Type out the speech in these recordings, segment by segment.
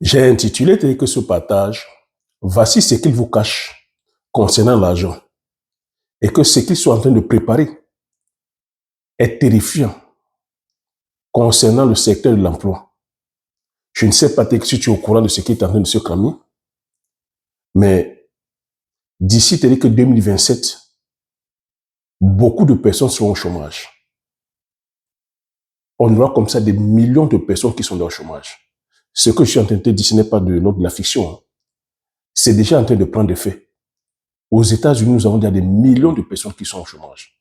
J'ai intitulé tel que ce partage, voici ce qu'il vous cache concernant l'argent et que ce qu'ils sont en train de préparer est terrifiant concernant le secteur de l'emploi. Je ne sais pas si tu es au courant de ce qui est en train de se cramer, mais d'ici tel que 2027, beaucoup de personnes seront au chômage. On aura comme ça des millions de personnes qui sont dans le chômage. Ce que je suis en train de te dire, ce n'est pas de l'ordre de la fiction. C'est déjà en train de prendre effet. Aux États-Unis, nous avons déjà des millions de personnes qui sont au chômage.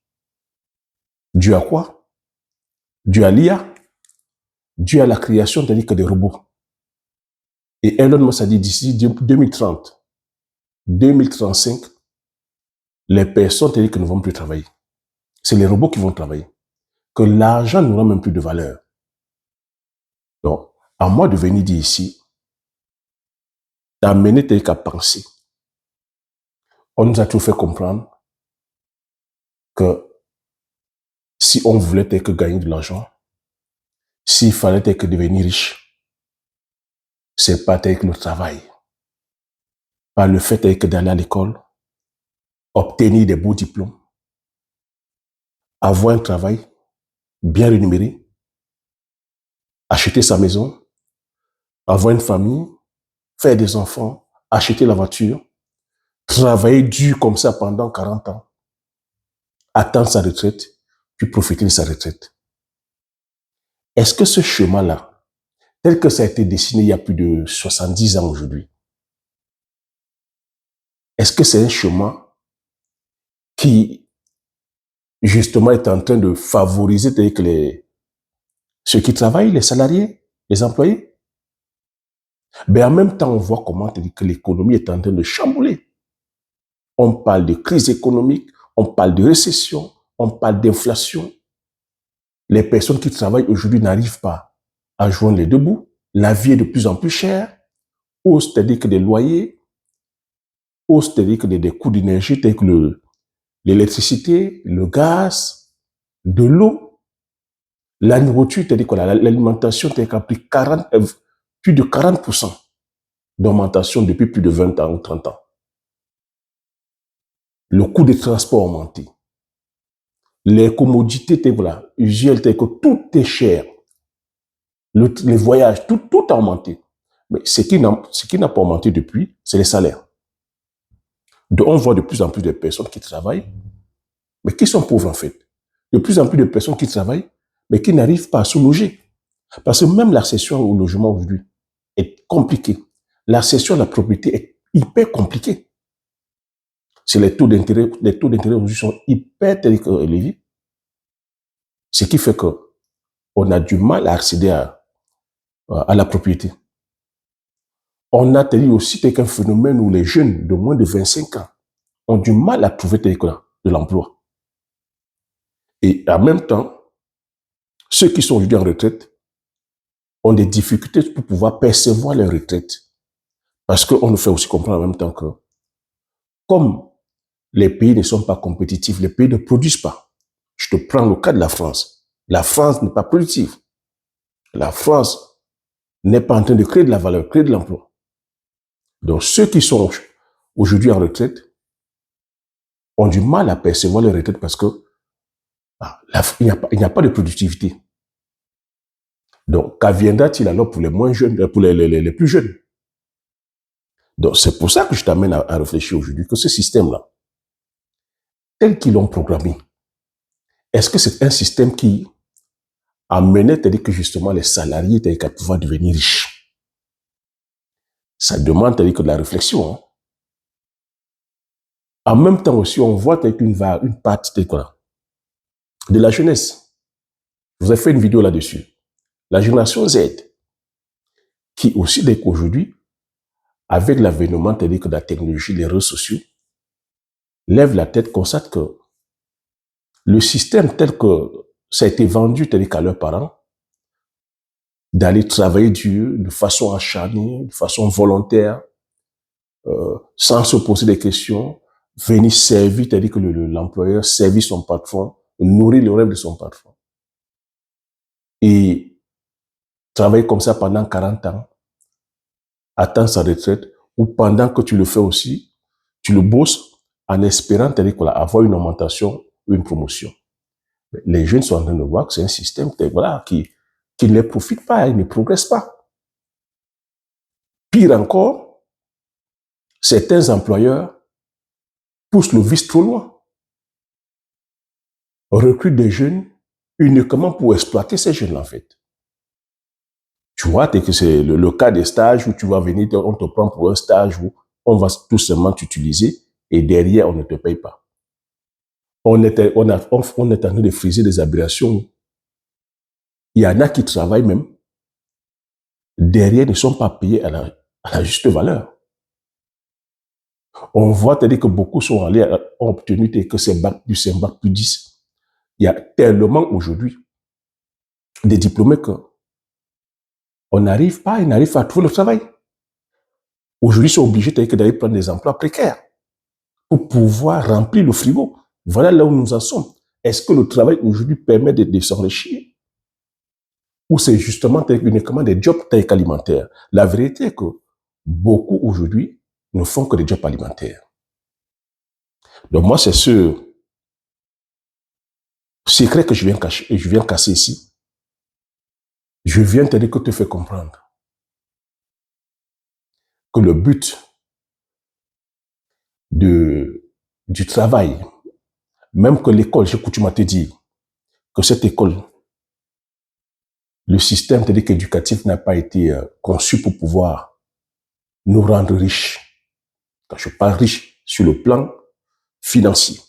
Dû à quoi? Dû à l'IA, dû à la création des robots. Et Elon Musk a dit d'ici 2030, 2035, les personnes ne vont plus travailler. C'est les robots qui vont travailler. Que l'argent n'aura même plus de valeur. Donc, à moi de venir dire ici, d'amener à penser. On nous a tout fait comprendre que si on voulait que gagner de l'argent, s'il fallait que devenir riche, c'est pas avec le travail, pas le fait que d'aller à l'école, obtenir des beaux diplômes, avoir un travail bien rémunéré, acheter sa maison, avoir une famille, faire des enfants, acheter la voiture, travailler dur comme ça pendant 40 ans, attendre sa retraite, puis profiter de sa retraite. Est-ce que ce chemin-là, tel que ça a été dessiné il y a plus de 70 ans aujourd'hui, est-ce que c'est un chemin qui, justement, est en train de favoriser ceux qui travaillent, les salariés, les employés? Mais en même temps, on voit comment que l'économie est en train de chambouler. On parle de crise économique, on parle de récession, on parle d'inflation. Les personnes qui travaillent aujourd'hui n'arrivent pas à joindre les deux bouts. La vie est de plus en plus chère. Hausse, c'est-à-dire que des loyers, hausse, c'est-à-dire que des coûts d'énergie, tels que l'électricité, le gaz, de l'eau, la nourriture, c'est-à-dire que l'alimentation, c'est-à-dire qu'à plus de 40% d'augmentation depuis plus de 20 ans ou 30 ans. Le coût des transports a augmenté. Les commodités, voilà, usuelles, que tout est cher. Les voyages, tout a augmenté. Mais ce qui n'a pas augmenté depuis, c'est les salaires. Donc, on voit de plus en plus de personnes qui travaillent, mais qui sont pauvres en fait. De plus en plus de personnes qui travaillent, mais qui n'arrivent pas à se loger. Parce que même l'accession au logement aujourd'hui est compliquée. L'accession à la propriété est hyper compliquée. Si les taux d'intérêt aujourd'hui sont hyper élevés, ce qui fait que on a du mal à accéder à la propriété. On a aussi un phénomène où les jeunes de moins de 25 ans ont du mal à trouver de l'emploi. Et en même temps, ceux qui sont aujourd'hui en retraite ont des difficultés pour pouvoir percevoir leur retraite. Parce qu'on nous fait aussi comprendre en même temps que, comme les pays ne sont pas compétitifs, les pays ne produisent pas. Je te prends le cas de la France. La France n'est pas productive. La France n'est pas en train de créer de la valeur, créer de l'emploi. Donc, ceux qui sont aujourd'hui en retraite ont du mal à percevoir leur retraite parce que il n'y a pas de productivité. Donc, qu'adviendra-t-il alors pour les moins jeunes, pour les plus jeunes? Donc, c'est pour ça que je t'amène à réfléchir aujourd'hui que ce système-là, tel qu'ils l'ont programmé, est-ce que c'est un système qui amenait, c'est-à-dire que justement les salariés étaient qu'à pouvoir devenir riches? Ça demande, c'est-à-dire que de la réflexion. Hein. En même temps aussi, on voit une partie de la jeunesse. Je vous ai fait une vidéo là-dessus. La génération Z, qui aussi, dès qu'aujourd'hui, avec l'avènement, c'est-à-dire que de la technologie, les réseaux sociaux, lève la tête, constate que le système tel que ça a été vendu, c'est-à-dire qu'à leurs parents, d'aller travailler dur, de façon acharnée, de façon volontaire, sans se poser des questions, venir servir, c'est-à-dire que l'employeur servir son patron, nourrir le rêve de son patron. Et travailler comme ça pendant 40 ans, attend sa retraite, ou pendant que tu le fais aussi, tu le bosses en espérant avoir une augmentation ou une promotion. Les jeunes sont en train de voir que c'est un système voilà, qui ne les profite pas, ils ne progressent pas. Pire encore, certains employeurs poussent le vice trop loin, recrutent des jeunes uniquement pour exploiter ces jeunes en fait. Tu vois, que c'est le cas des stages où tu vas venir, on te prend pour un stage où on va tout simplement t'utiliser et derrière, on ne te paye pas. On est en train de friser des aberrations. Il y en a qui travaillent même, derrière ne sont pas payés à la juste valeur. On voit que beaucoup sont allés, ont obtenu que c'est bac plus 10. Il y a tellement aujourd'hui des diplômés qu'on n'arrive pas, ils n'arrivent pas à trouver le travail. Aujourd'hui, ils sont obligés d'aller prendre des emplois précaires pour pouvoir remplir le frigo. Voilà là où nous en sommes. Est-ce que le travail aujourd'hui permet de s'enrichir? Ou c'est justement uniquement des jobs alimentaires? La vérité est que beaucoup aujourd'hui ne font que des jobs alimentaires. Donc moi, c'est ce secret que je viens casser ici. Je viens te faire comprendre que le but du travail, même que l'école, j'ai coutume à te dire que cette école, le système éducatif n'a pas été conçu pour pouvoir nous rendre riches. Quand je parle riche sur le plan financier,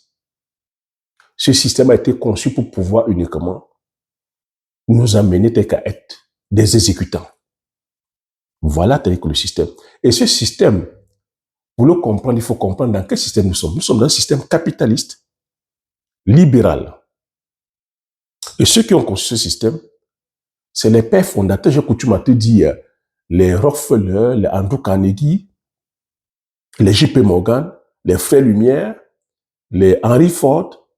ce système a été conçu pour pouvoir uniquement nous amener à être des exécutants. Voilà que le système. Et ce système, pour le comprendre, il faut comprendre dans quel système nous sommes. Nous sommes dans un système capitaliste, libéral. Et ceux qui ont conçu ce système, c'est les pères fondateurs, j'ai coutume à te dire, les Rockefeller, les Andrew Carnegie, les J.P. Morgan, les Frères Lumière, les Henry Ford.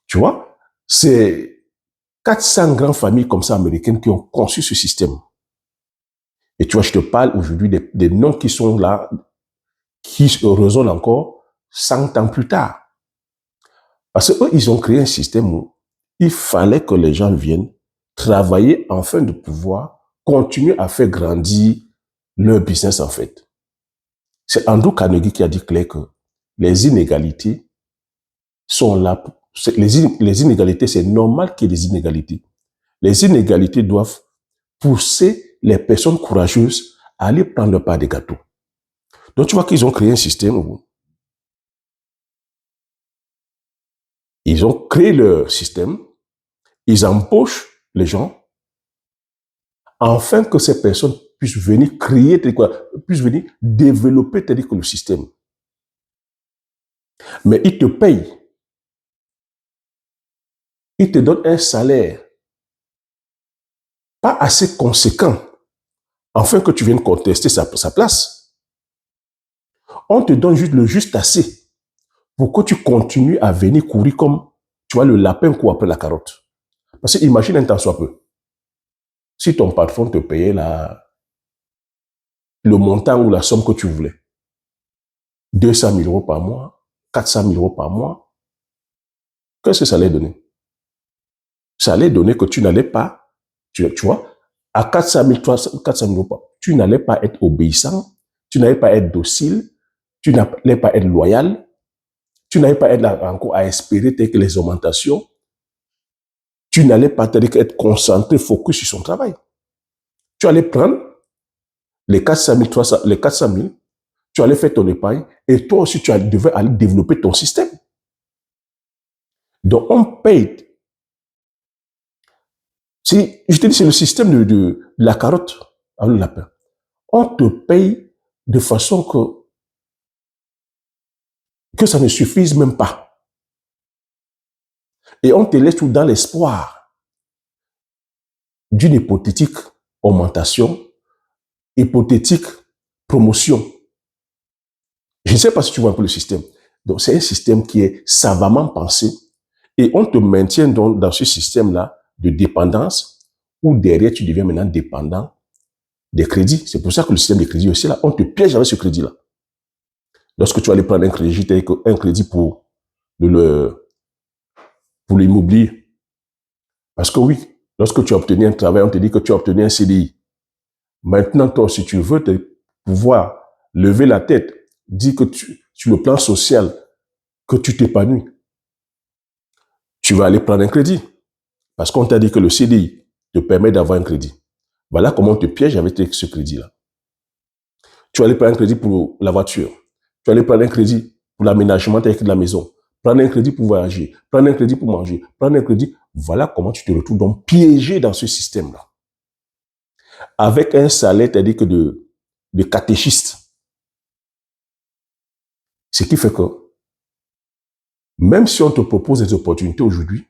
Tu vois, c'est 400 grandes familles comme ça américaines qui ont conçu ce système. Et tu vois, je te parle aujourd'hui des noms qui sont là, qui résonnent encore 100 ans plus tard. Parce qu'eux, ils ont créé un système où il fallait que les gens viennent travailler afin de pouvoir continuer à faire grandir leur business en fait. C'est Andrew Carnegie qui a dit clair que les inégalités sont là. Les inégalités, c'est normal qu'il y ait des inégalités. Les inégalités doivent pousser les personnes courageuses à aller prendre leur part des gâteaux. Donc tu vois qu'ils ont créé un système où ils ont créé leur système, ils embauchent les gens afin que ces personnes puissent venir créer, puissent venir développer le système. Mais ils te payent. Ils te donnent un salaire pas assez conséquent afin que tu viennes contester sa place. On te donne juste le juste assez pour que tu continues à venir courir comme, tu vois, le lapin court après la carotte. Parce que imagine un temps soit peu. Si ton patron te payait le montant ou la somme que tu voulais, 200 000 euros par mois, 400 000 euros par mois, qu'est-ce que ça allait donner? Ça allait donner que tu n'allais pas, tu vois, à 400 000, 400 000 euros, tu n'allais pas être obéissant, tu n'allais pas être docile, tu n'allais pas être loyal, tu n'allais pas être encore à espérer que les augmentations, tu n'allais pas être concentré, focus sur son travail. Tu allais prendre les 400 000, 300, les 400 000, tu allais faire ton épargne et toi aussi, tu devais aller développer ton système. Donc, on paye. Je te dis, c'est le système de la carotte avec le lapin. On te paye de façon que ça ne suffise même pas. Et on te laisse tout dans l'espoir d'une hypothétique augmentation, hypothétique promotion. Je ne sais pas si tu vois un peu le système. Donc, c'est un système qui est savamment pensé et on te maintient dans ce système-là de dépendance où derrière, tu deviens maintenant dépendant des crédits. C'est pour ça que le système de crédit aussi, là, on te piège avec ce crédit-là. Lorsque tu vas aller prendre un crédit pour l'immobilier, parce que oui, lorsque tu as obtenu un travail, on te dit que tu as obtenu un CDI. Maintenant, toi, si tu veux pouvoir lever la tête, dire que sur le plan social, que tu t'épanouis, tu vas aller prendre un crédit. Parce qu'on t'a dit que le CDI te permet d'avoir un crédit. Voilà comment on te piège avec ce crédit-là. Tu vas aller prendre un crédit pour la voiture. Tu vas aller prendre un crédit pour l'aménagement de la maison. Prendre un crédit pour voyager. Prendre un crédit pour manger. Prendre un crédit. Voilà comment tu te retrouves donc piégé dans ce système-là. Avec un salaire, c'est-à-dire que de catéchiste. Ce qui fait que, même si on te propose des opportunités aujourd'hui,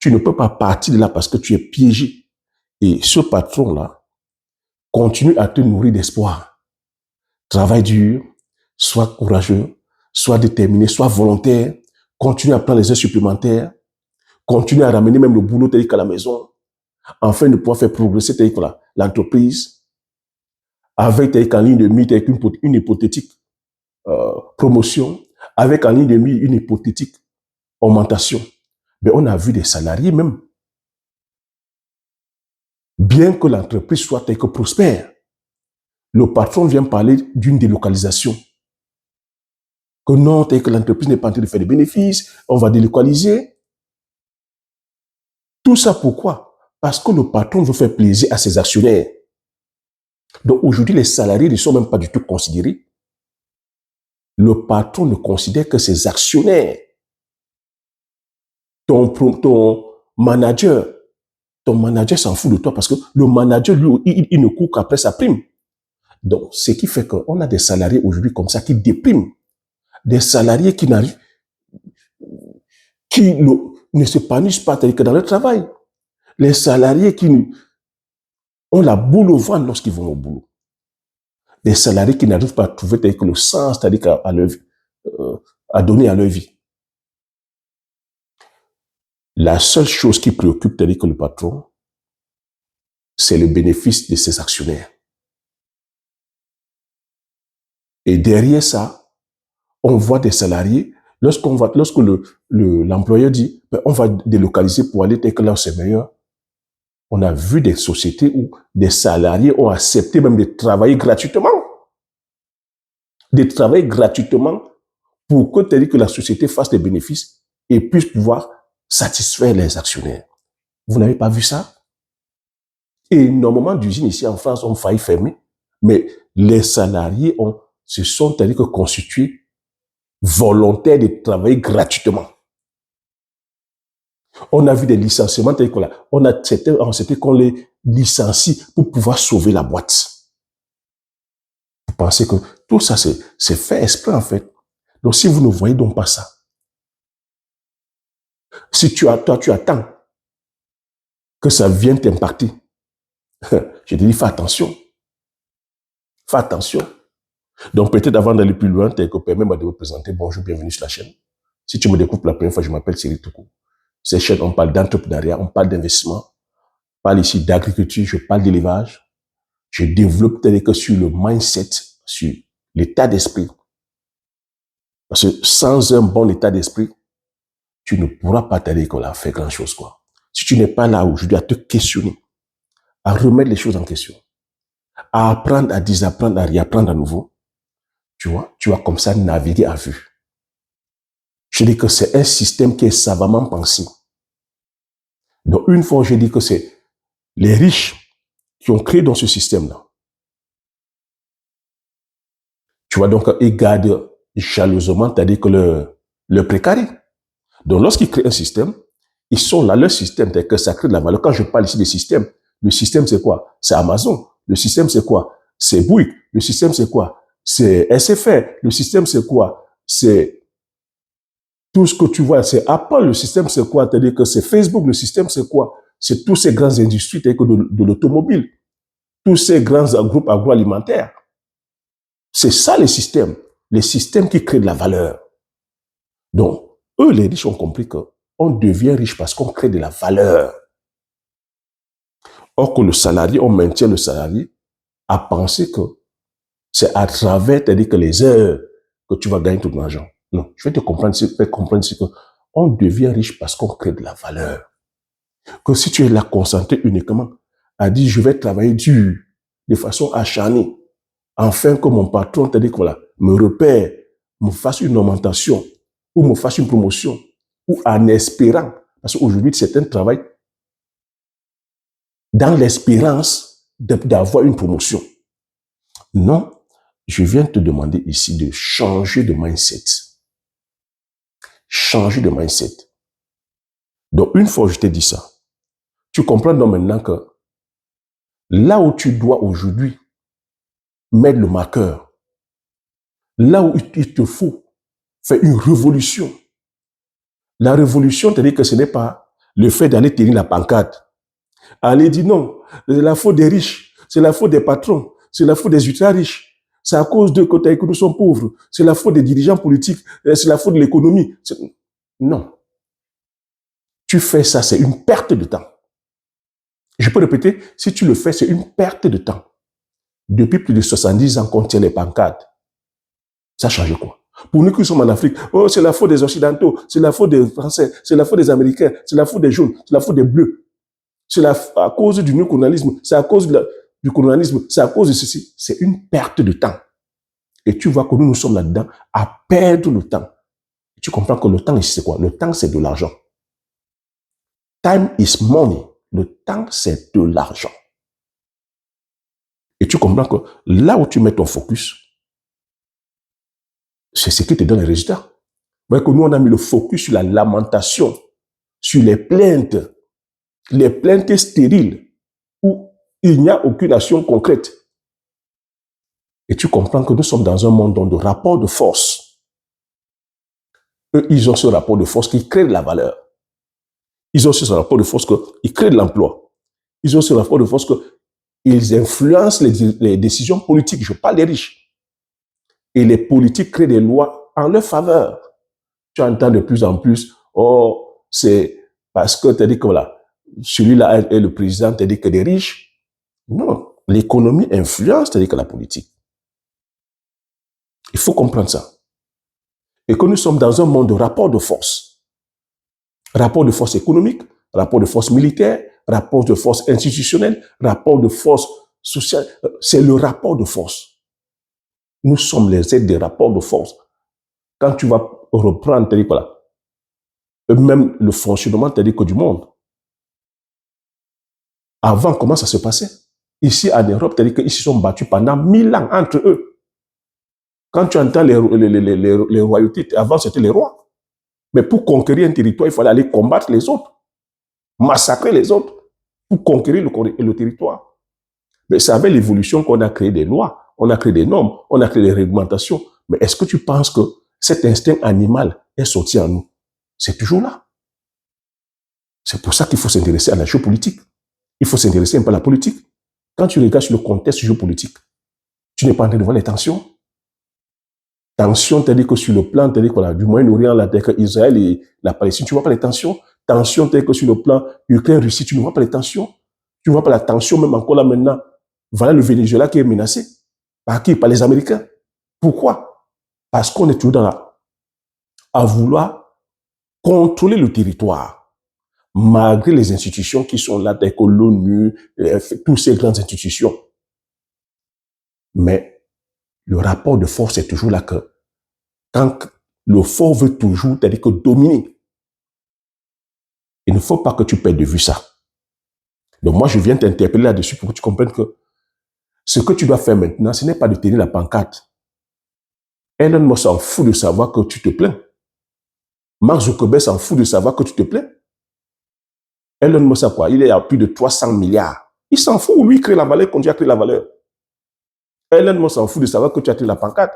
tu ne peux pas partir de là parce que tu es piégé. Et ce patron-là continue à te nourrir d'espoir. Travaille dur, sois courageux, sois déterminé, sois volontaire, continue à prendre les heures supplémentaires, continue à ramener même le boulot tel qu'à la maison, afin de pouvoir faire progresser tel que l'entreprise, avec tel qu'en ligne de mire, tel qu'une hypothétique promotion, avec en ligne de mire une hypothétique augmentation. Mais on a vu des salariés même, bien que l'entreprise soit tel que prospère, le patron vient parler d'une délocalisation. Que non, tel que l'entreprise n'est pas en train de faire des bénéfices, on va délocaliser. Tout ça pourquoi? Parce que le patron veut faire plaisir à ses actionnaires. Donc aujourd'hui, les salariés ne sont même pas du tout considérés. Le patron ne considère que ses actionnaires. Ton manager s'en fout de toi parce que le manager, lui, il ne court qu'après sa prime. Donc, ce qui fait qu'on a des salariés aujourd'hui comme ça qui dépriment. Des salariés qui n'arrivent, qui ne s'épanouissent pas que dans le travail. Les salariés qui ont la boule au ventre lorsqu'ils vont au boulot. Des salariés qui n'arrivent pas à trouver le sens, c'est-à-dire à donner à leur vie. La seule chose qui préoccupe, c'est-à-dire que le patron, c'est le bénéfice de ses actionnaires. Et derrière ça, on voit des salariés, lorsque l'employeur dit, ben, on va délocaliser pour aller tel que là c'est meilleur, on a vu des sociétés où des salariés ont accepté même de travailler gratuitement. De travailler gratuitement pour que la société fasse des bénéfices et puisse pouvoir satisfaire les actionnaires. Vous n'avez pas vu ça? Énormément d'usines ici en France ont failli fermer, mais les salariés se sont constitués volontaires de travailler gratuitement. On a vu des licenciements, on a accepté qu'on les licencie pour pouvoir sauver la boîte. Vous pensez que tout ça, c'est fait exprès en fait. Donc si vous ne voyez donc pas ça, si tu attends que ça vienne t'impacter, je te dis, fais attention. Fais attention. Donc peut-être avant d'aller plus loin, permets-moi de vous présenter. Bonjour, bienvenue sur la chaîne. Si tu me découvres la première fois, je m'appelle Cyril Toukou. Cette chaîne, on parle d'entrepreneuriat, on parle d'investissement, on parle ici d'agriculture, je parle d'élevage. Je développe sur le mindset, sur l'état d'esprit. Parce que sans un bon état d'esprit, tu ne pourras pas t'aider à faire grand chose, quoi. Si tu n'es pas là aujourd'hui à te questionner, à remettre les choses en question, à apprendre, à désapprendre, à réapprendre à nouveau, tu vas comme ça naviguer à vue. Je dis que c'est un système qui est savamment pensé. Donc, une fois, je dis que c'est les riches qui ont créé dans ce système-là. Tu vois, donc, ils gardent jalousement, c'est-à-dire que le précaré. Donc, lorsqu'ils créent un système, ils sont là, leur système, c'est que ça crée de la valeur. Quand je parle ici des systèmes, le système, c'est quoi? C'est Amazon. Le système, c'est quoi? C'est Bouygues. Le système, c'est quoi? C'est SFR. Le système, c'est quoi? C'est tout ce que tu vois, c'est Apple. Le système, c'est quoi? C'est-à-dire que c'est Facebook. Le système, c'est quoi? C'est tous ces grandes industries de l'automobile. Tous ces grands groupes agroalimentaires. C'est ça les systèmes qui créent de la valeur. Donc, eux, les riches ont compris qu'on devient riche parce qu'on crée de la valeur. Or que le salarié, on maintient le salarié à penser que c'est à travers, c'est-à-dire que les heures que tu vas gagner tout ton argent. Non, je vais te comprendre, faire comprendre que on devient riche parce qu'on crée de la valeur. Que si tu es là concentré uniquement à dire je vais travailler dur, de façon acharnée, afin que mon patron, c'est-à-dire que voilà, me repère, me fasse une augmentation, ou me fasse une promotion, ou en espérant, parce qu'aujourd'hui certains travaillent dans l'espérance d'avoir une promotion. Non, je viens te demander ici de changer de mindset. Changer de mindset. Donc, une fois que je t'ai dit ça, tu comprends donc maintenant que là où tu dois aujourd'hui mettre le marqueur, là où il te faut faire une révolution. La révolution, c'est-à-dire que ce n'est pas le fait d'aller tenir la pancarte. Aller dire non, c'est la faute des riches, c'est la faute des patrons, c'est la faute des ultra riches. C'est à cause d'eux que nous sommes pauvres. C'est la faute des dirigeants politiques, c'est la faute de l'économie. Non. Tu fais ça, c'est une perte de temps. Je peux répéter, si tu le fais, c'est une perte de temps. Depuis plus de 70 ans qu'on tient les pancartes, ça change quoi? Pour nous qui sommes en Afrique, oh, c'est la faute des Occidentaux, c'est la faute des Français, c'est la faute des Américains, c'est la faute des jaunes, c'est la faute des bleus. C'est à cause du néocolonialisme, c'est à cause du colonialisme, c'est à cause de ceci. C'est une perte de temps. Et tu vois que nous sommes là-dedans à perdre le temps. Et tu comprends que le temps ici, c'est quoi? Le temps, c'est de l'argent. Time is money. Le temps, c'est de l'argent. Et tu comprends que là où tu mets ton focus, c'est ce qui te donne les résultats. Vous voyez que nous, on a mis le focus sur la lamentation, sur les plaintes stériles, où il n'y a aucune action concrète. Et tu comprends que nous sommes dans un monde de rapport de force. Eux, ils ont ce rapport de force qui crée de la valeur. Ils ont ce rapport de force qui crée de l'emploi. Ils ont ce rapport de force qu'ils influencent les décisions politiques. Je parle des riches. Et les politiques créent des lois en leur faveur. Tu entends de plus en plus, oh, c'est parce que tu as dit que voilà, celui-là est le président, tu as dit que des riches. Non, l'économie influence, tu as dit que la politique. Il faut comprendre ça. Et que nous sommes dans un monde de rapport de force. Rapport de force économique, rapport de force militaire, rapport de force institutionnelle, rapport de force sociale. C'est le rapport de force. Nous sommes les aides des rapports de force. Quand tu vas reprendre, tu voilà, même le fonctionnement du monde. Avant, comment ça se passait? Ici, en Europe, c'est-à-dire qu'ils se sont battus pendant 1000 ans entre eux. Quand tu entends les royautés, avant, c'était les rois. Mais pour conquérir un territoire, il fallait aller combattre les autres, massacrer les autres, pour conquérir le territoire. Mais c'est avec l'évolution qu'on a créé des lois, on a créé des normes, on a créé des réglementations. Mais est-ce que tu penses que cet instinct animal est sorti en nous? C'est toujours là. C'est pour ça qu'il faut s'intéresser à la géopolitique. Il faut s'intéresser un peu à la politique. Quand tu regardes sur le contexte géopolitique, tu n'es pas en train de voir les tensions. Tensions, c'est-à-dire que sur le plan voilà, du Moyen-Orient, Israël et la Palestine, tu ne vois pas les tensions. Tensions, c'est-à-dire que sur le plan Ukraine-Russie, tu ne vois pas les tensions. Tu ne vois pas la tension, même encore là maintenant. Voilà le Venezuela qui est menacé. Par qui? Par les Américains. Pourquoi? Parce qu'on est toujours à vouloir contrôler le territoire, malgré les institutions qui sont là, telles que l'ONU, toutes ces grandes institutions. Mais le rapport de force est toujours là que quand le fort veut toujours, c'est-à-dire que dominer. Il ne faut pas que tu perdes de vue ça. Donc moi, je viens t'interpeller là-dessus pour que tu comprennes que ce que tu dois faire maintenant, ce n'est pas de tenir la pancarte. Elon Musk s'en fout de savoir que tu te plains. Mark Zuckerberg s'en fout de savoir que tu te plains. Elon Musk a quoi? Il est à plus de 300 milliards. Il s'en fout. Lui, il crée la valeur quand tu as créé la valeur. Elon Musk s'en fout de savoir que tu as tiré la pancarte.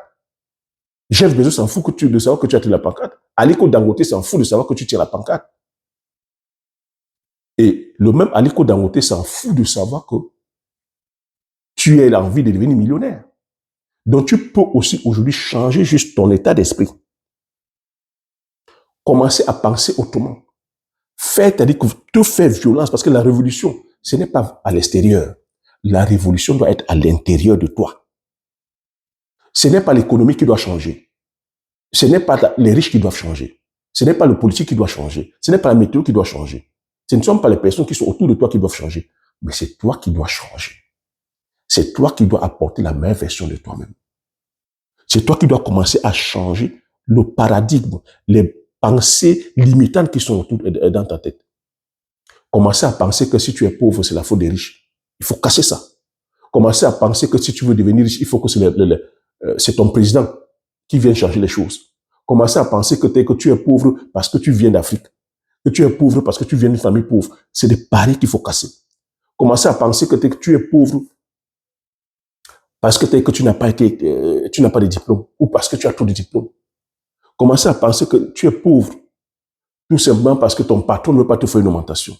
Jeff Bezos s'en fout de savoir que tu as tiré la pancarte. Aliko Dangote s'en fout de savoir que tu tires la pancarte. Et le même Aliko Dangote s'en fout de savoir que tu as l'envie de devenir millionnaire. Donc tu peux aussi aujourd'hui changer juste ton état d'esprit. Commencer à penser autrement. Faire, c'est-à-dire que te faire violence, parce que la révolution, ce n'est pas à l'extérieur. la révolution doit être à l'intérieur de toi. Ce n'est pas l'économie qui doit changer. Ce n'est pas les riches qui doivent changer. Ce n'est pas le politique qui doit changer. Ce n'est pas la météo qui doit changer. Ce ne sont pas les personnes qui sont autour de toi qui doivent changer. Mais c'est toi qui dois changer. C'est toi qui dois apporter la meilleure version de toi-même. C'est toi qui dois commencer à changer le paradigme, les pensées limitantes qui sont autour dans ta tête. Commencer à penser que si tu es pauvre, c'est la faute des riches. Il faut casser ça. Commencer à penser que si tu veux devenir riche, il faut que c'est ton président qui vient changer les choses. Commencer à penser que tu es pauvre parce que tu viens d'Afrique, que tu es pauvre parce que tu viens d'une famille pauvre. C'est des paris qu'il faut casser. Commencer à penser que tu es pauvre parce que tu n'as pas de diplôme ou parce que tu as trop de diplômes. Commencer à penser que tu es pauvre tout simplement parce que ton patron ne veut pas te faire une augmentation.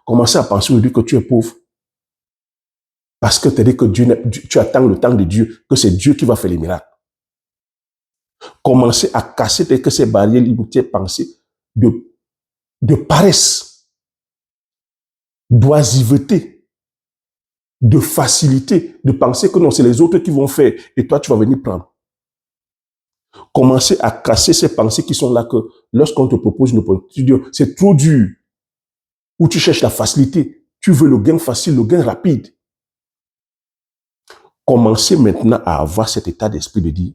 Commencer à penser aujourd'hui que tu es pauvre parce que tu attends le temps de Dieu, que c'est Dieu qui va faire les miracles. Commencer à casser ces barrières limitées pensées de paresse, d'oisiveté, de facilité, de penser que non, c'est les autres qui vont faire et toi, tu vas venir prendre. Commencer à casser ces pensées qui sont là que lorsqu'on te propose une opportunité, c'est trop dur, ou tu cherches la facilité, tu veux le gain facile, le gain rapide. Commencez maintenant à avoir cet état d'esprit de dire,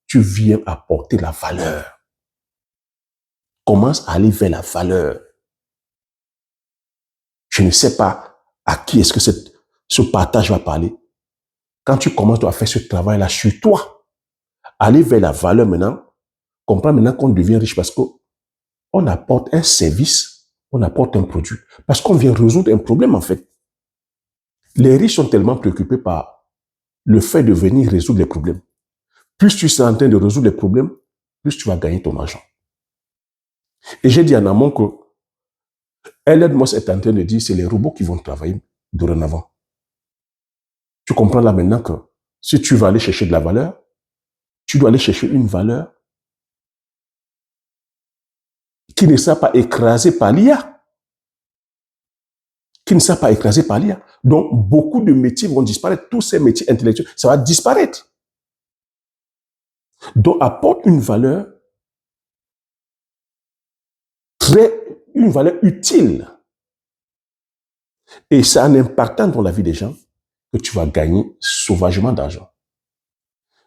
tu viens apporter la valeur. Commence à aller vers la valeur. Je ne sais pas à qui est-ce que ce partage va parler. Quand tu commences à faire ce travail-là sur toi, aller vers la valeur maintenant, comprends maintenant qu'on devient riche parce qu'on apporte un service, on apporte un produit. Parce qu'on vient résoudre un problème en fait. Les riches sont tellement préoccupés par le fait de venir résoudre les problèmes. Plus tu es en train de résoudre les problèmes, plus tu vas gagner ton argent. Et j'ai dit en amont que Elon Musk est en train de dire c'est les robots qui vont travailler dorénavant. Tu comprends là maintenant que si tu vas aller chercher de la valeur, tu dois aller chercher une valeur qui ne sera pas écrasée par l'IA. Qui ne sera pas écrasée par l'IA. Donc, beaucoup de métiers vont disparaître. Tous ces métiers intellectuels, ça va disparaître. Donc, apporte une valeur une valeur utile. Et ça a un impact dans la vie des gens que tu vas gagner sauvagement d'argent.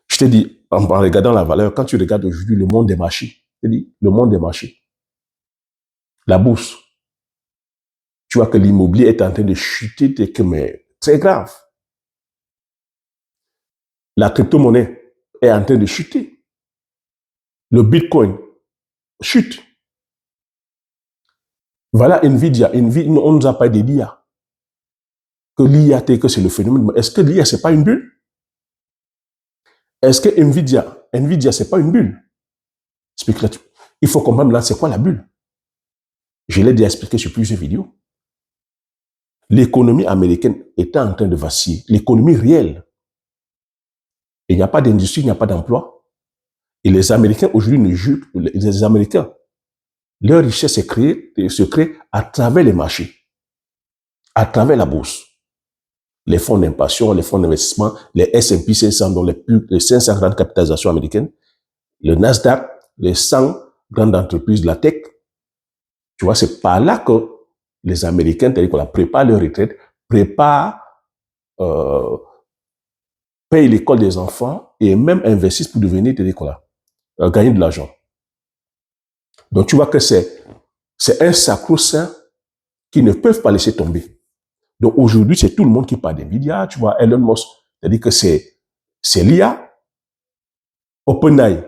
Je te dis, en regardant la valeur, quand tu regardes aujourd'hui le monde des marchés, je te dis, le monde des marchés, la bourse, tu vois que l'immobilier est en train de chuter, mais très grave. La crypto-monnaie est en train de chuter. Le Bitcoin chute. Voilà Nvidia. On nous a parlé de l'IA. Que l'IA, que c'est le phénomène. Est-ce que l'IA, c'est pas une bulle? Est-ce que Nvidia, c'est pas une bulle? Spéculatif. Il faut comprendre là, c'est quoi la bulle? Je l'ai déjà expliqué sur plusieurs vidéos. L'économie américaine est en train de vaciller. L'économie réelle. Il n'y a pas d'industrie, il n'y a pas d'emploi. Et les Américains aujourd'hui ne jugent, les Américains, leur richesse se crée à travers les marchés, à travers la bourse. Les fonds d'impassion, les fonds d'investissement, les S&P 500, dont les 500 grandes capitalisations américaines, le Nasdaq, les 100 grandes entreprises de la tech. Tu vois, c'est par là que les Américains, c'est-à-dire qu'on prépare leur retraite, payent l'école des enfants et même investissent pour devenir, gagner de l'argent. Donc, tu vois que c'est un sacro-saint qu'ils ne peuvent pas laisser tomber. Donc, aujourd'hui, c'est tout le monde qui parle d'NVIDIA. Tu vois, Elon Musk, c'est-à-dire que c'est l'IA. OpenAI,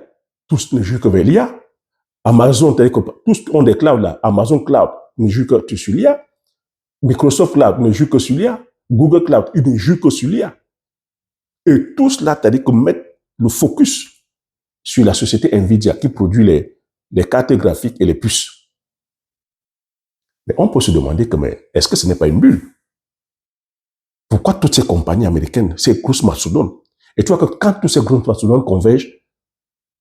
tous ne jouent que vers l'IA. Amazon, c'est-à-dire que tous ont des clouds là. Amazon Cloud ne joue que sur l'IA. Microsoft Cloud ne joue que sur l'IA. Google Cloud, il ne joue que sur l'IA. Et tous là, c'est-à-dire que mettent le focus sur la société NVIDIA qui produit les cartes graphiques et les puces. Mais on peut se demander que, mais est-ce que ce n'est pas une bulle? Pourquoi toutes ces compagnies américaines, ces grosses mastodontes? Et tu vois que quand tous ces grosses mastodontes convergent,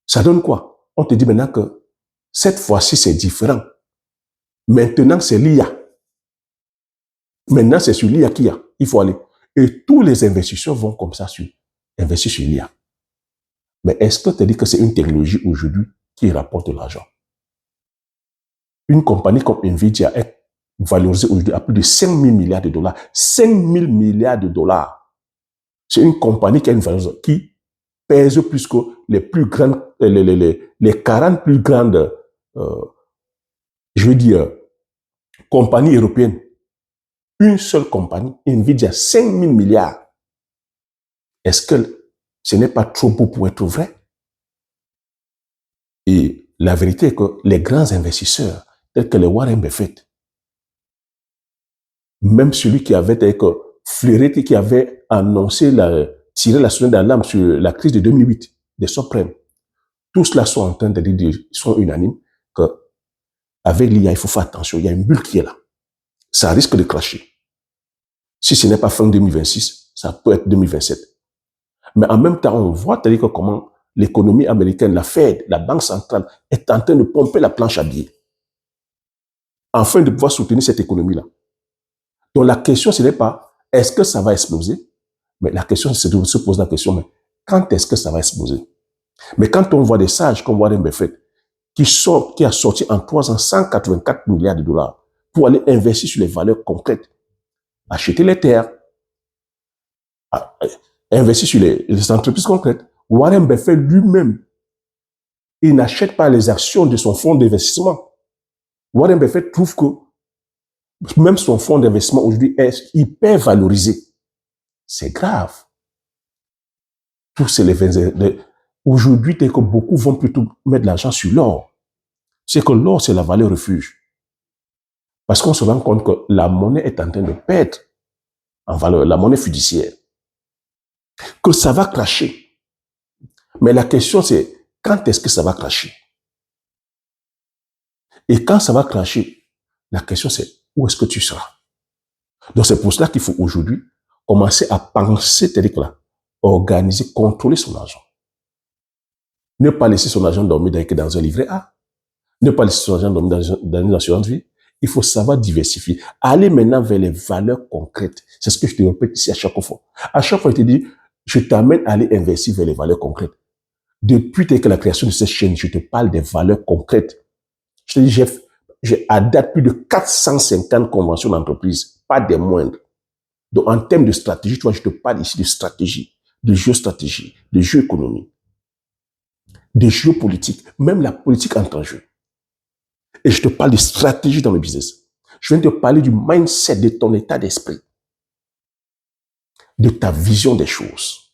ça donne quoi? On te dit maintenant que cette fois-ci, c'est différent. Maintenant, c'est l'IA. Maintenant, c'est sur l'IA qu'il faut aller. Et tous les investisseurs vont comme ça investir sur l'IA. Mais est-ce que tu dis que c'est une technologie aujourd'hui qui rapporte de l'argent? Une compagnie comme Nvidia est valorisée aujourd'hui à plus de 5 000 milliards de dollars. 5 000 milliards de dollars. C'est une compagnie qui a une valeur qui pèse plus que les plus grandes, les 40 plus grandes, je veux dire, compagnies européennes. Une seule compagnie, Nvidia, 5 000 milliards. Est-ce que ce n'est pas trop beau pour être vrai? Et la vérité est que les grands investisseurs, tels que les Warren Buffett, même celui qui avait flairé, qui avait annoncé, tiré la sonnette d'alarme sur la crise de 2008, des subprimes, tous cela sont en train de dire, ils sont unanimes, qu'avec l'IA, il faut faire attention, il y a une bulle qui est là. Ça risque de cracher. Si ce n'est pas fin 2026, ça peut être 2027. Mais en même temps, on voit comment l'économie américaine, la Fed, la Banque centrale, est en train de pomper la planche à billets afin de pouvoir soutenir cette économie-là. Donc la question, ce n'est pas est-ce que ça va exploser, mais la question, c'est de se poser la question, mais quand est-ce que ça va exploser? Mais quand on voit des sages comme Warren Buffett, qui a sorti en 3 ans 184 milliards de dollars pour aller investir sur les valeurs concrètes, acheter les terres, investir sur les entreprises concrètes. Warren Buffett lui-même, il n'achète pas les actions de son fonds d'investissement. Warren Buffett trouve que même son fonds d'investissement aujourd'hui est hyper valorisé. C'est grave. Aujourd'hui, dès que beaucoup vont plutôt mettre de l'argent sur l'or, c'est que l'or, c'est la valeur refuge. Parce qu'on se rend compte que la monnaie est en train de perdre en valeur, la monnaie fiduciaire. Que ça va cracher. Mais la question, c'est quand est-ce que ça va cracher? Et quand ça va cracher, la question, c'est où est-ce que tu seras? Donc, c'est pour cela qu'il faut aujourd'hui commencer à penser, c'est-à-dire là, organiser, contrôler son argent. Ne pas laisser son argent dormir dans un livret A. Ne pas laisser son argent dormir dans une assurance vie. Il faut savoir diversifier. Aller maintenant vers les valeurs concrètes. C'est ce que je te répète ici à chaque fois. À chaque fois, je te dis, je t'amène à aller investir vers les valeurs concrètes. Depuis que la création de cette chaîne, je te parle des valeurs concrètes. Je te dis, j'ai à date plus de 450 conventions d'entreprise, pas des moindres. Donc, en termes de stratégie, tu vois, je te parle ici de stratégie, de géostratégie, de géoéconomie, de géopolitique, même la politique entre en jeu. Et je te parle de stratégie dans le business. Je viens de te parler du mindset, de ton état d'esprit, de ta vision des choses.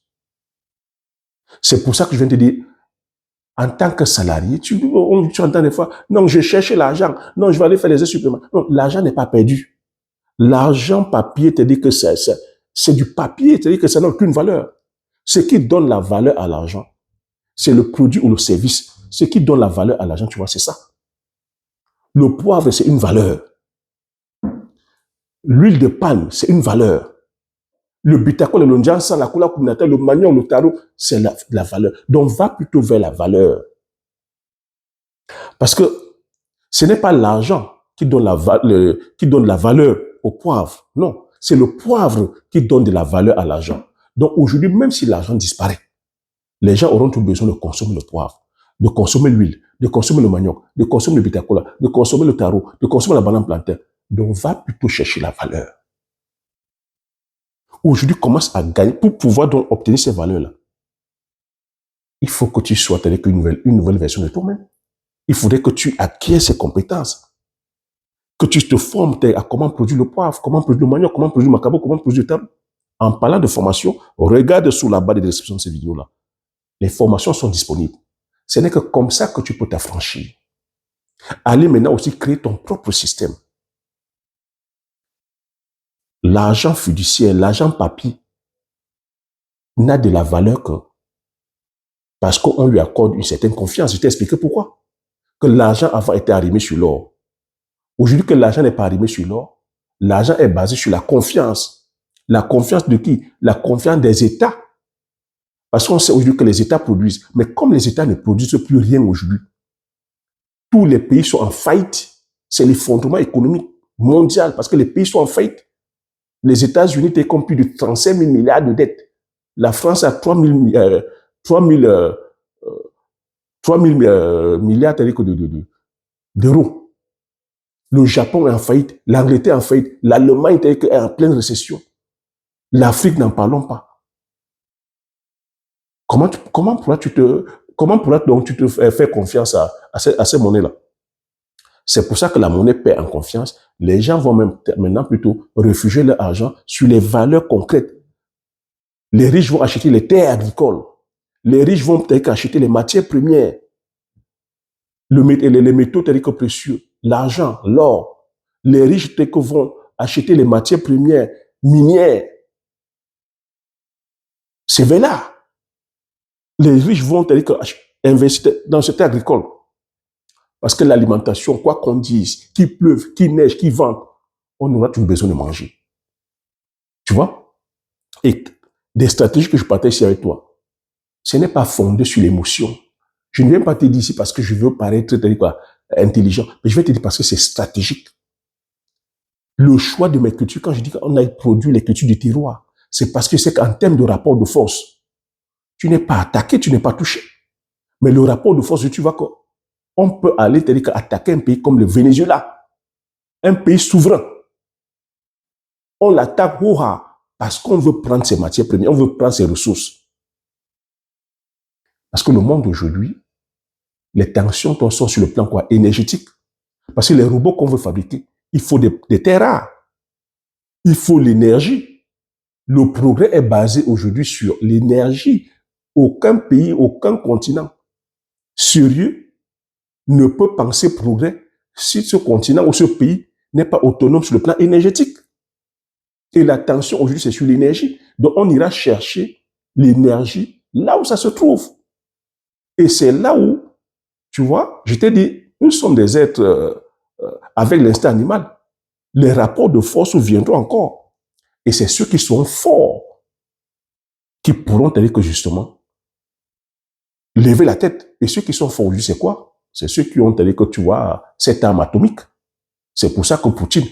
C'est pour ça que je viens de te dire, en tant que salarié, tu entends des fois, non, je cherche l'argent, non, je vais aller faire des heures supplémentaires. Non, l'argent n'est pas perdu. L'argent papier te dit que c'est du papier, te dit que ça n'a aucune valeur. Ce qui donne la valeur à l'argent, c'est le produit ou le service. Ce qui donne la valeur à l'argent, tu vois, c'est ça. Le poivre, c'est une valeur. L'huile de palme, c'est une valeur. Le bitacol, le njansa, la couleur communautaire, le manioc, le tarot, c'est la valeur. Donc, va plutôt vers la valeur. Parce que ce n'est pas l'argent qui donne la valeur au poivre. Non, c'est le poivre qui donne de la valeur à l'argent. Donc, aujourd'hui, même si l'argent disparaît, les gens auront tout besoin de consommer le poivre, de consommer l'huile, de consommer le manioc, de consommer le bitacola, de consommer le tarot, de consommer la banane plantain. Donc, va plutôt chercher la valeur. Aujourd'hui, commence à gagner pour pouvoir donc obtenir ces valeurs-là. Il faut que tu sois avec une nouvelle version de toi-même. Il faudrait que tu acquières ces compétences. Que tu te formes à comment produire le poivre, comment produire le manioc, comment produire le macabo, comment produire le tarot. En parlant de formation, regarde sous la barre de description de ces vidéos-là. Les formations sont disponibles. Ce n'est que comme ça que tu peux t'affranchir. Allez maintenant aussi créer ton propre système. L'argent fiduciaire, l'argent papier n'a de la valeur que parce qu'on lui accorde une certaine confiance. Je t'ai expliqué pourquoi. Que l'argent avant était arrimé sur l'or. Aujourd'hui que l'argent n'est pas arrimé sur l'or, l'argent est basé sur la confiance. La confiance de qui? La confiance des États. Parce qu'on sait aujourd'hui que les États produisent. Mais comme les États ne produisent plus rien aujourd'hui, tous les pays sont en faillite. C'est l'effondrement économique mondial parce que les pays sont en faillite. Les États-Unis étaient comme plus de 35 000 milliards de dettes. La France a 3 000, 3 000, 3 000 milliards d'euros. Le Japon est en faillite, l'Angleterre est en faillite, l'Allemagne est en pleine récession. L'Afrique, n'en parlons pas. Comment pourras donc tu te faire confiance à ces monnaies-là? C'est pour ça que la monnaie perd en confiance. Les gens vont maintenant plutôt réfugier leur argent sur les valeurs concrètes. Les riches vont acheter les terres agricoles. Les riches vont peut-être acheter les matières premières, les métaux tels que précieux, l'argent, l'or. Les riches peut-être vont acheter les matières premières minières. C'est vers là. Les riches vont investir dans le secteur agricole. Parce que l'alimentation, quoi qu'on dise, qu'il pleuve, qu'il neige, qu'il vente, on aura toujours besoin de manger. Tu vois? Et des stratégies que je partage ici avec toi, ce n'est pas fondé sur l'émotion. Je ne viens pas te dire ici parce que je veux paraître intelligent, mais je vais te dire parce que c'est stratégique. Le choix de mes cultures, quand je dis qu'on a produit les cultures du terroir, c'est parce que c'est qu'en termes de rapport de force, tu n'es pas attaqué, tu n'es pas touché. Mais le rapport de force, tu vois qu'on peut aller attaquer un pays comme le Venezuela, un pays souverain. On l'attaque parce qu'on veut prendre ses matières premières, on veut prendre ses ressources. Parce que le monde aujourd'hui, les tensions sont sur le plan énergétique. Parce que les robots qu'on veut fabriquer, il faut des terres rares. Il faut l'énergie. Le progrès est basé aujourd'hui sur l'énergie. Aucun pays, aucun continent sérieux ne peut penser progrès si ce continent ou ce pays n'est pas autonome sur le plan énergétique. Et la tension aujourd'hui, c'est sur l'énergie. Donc, on ira chercher l'énergie là où ça se trouve. Et c'est là où, tu vois, je t'ai dit, nous sommes des êtres avec l'instinct animal. Les rapports de force viendront encore. Et c'est ceux qui sont forts qui pourront dire que justement, lever la tête. Et ceux qui sont forts aujourd'hui, c'est quoi? C'est ceux qui ont dit que tu vois cette arme atomique. C'est pour ça que Poutine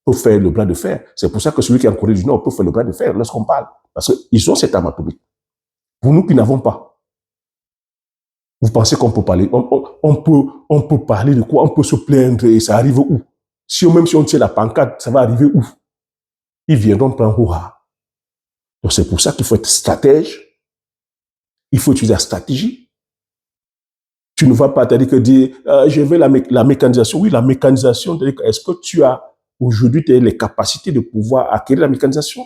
peut faire le bras de fer. C'est pour ça que celui qui est en Corée du Nord peut faire le bras de fer lorsqu'on parle. Parce qu'ils ont cette arme atomique. Pour nous qui n'avons pas, vous pensez qu'on peut parler? On peut parler de quoi? On peut se plaindre et ça arrive où? Même si on tient la pancarte, ça va arriver où? Ils viendront prendre Hurrah. Donc c'est pour ça qu'il faut être stratège. Il faut utiliser la stratégie. Tu ne vas pas te dire que je veux la mécanisation. Oui, la mécanisation, est-ce que tu as aujourd'hui les capacités de pouvoir acquérir la mécanisation?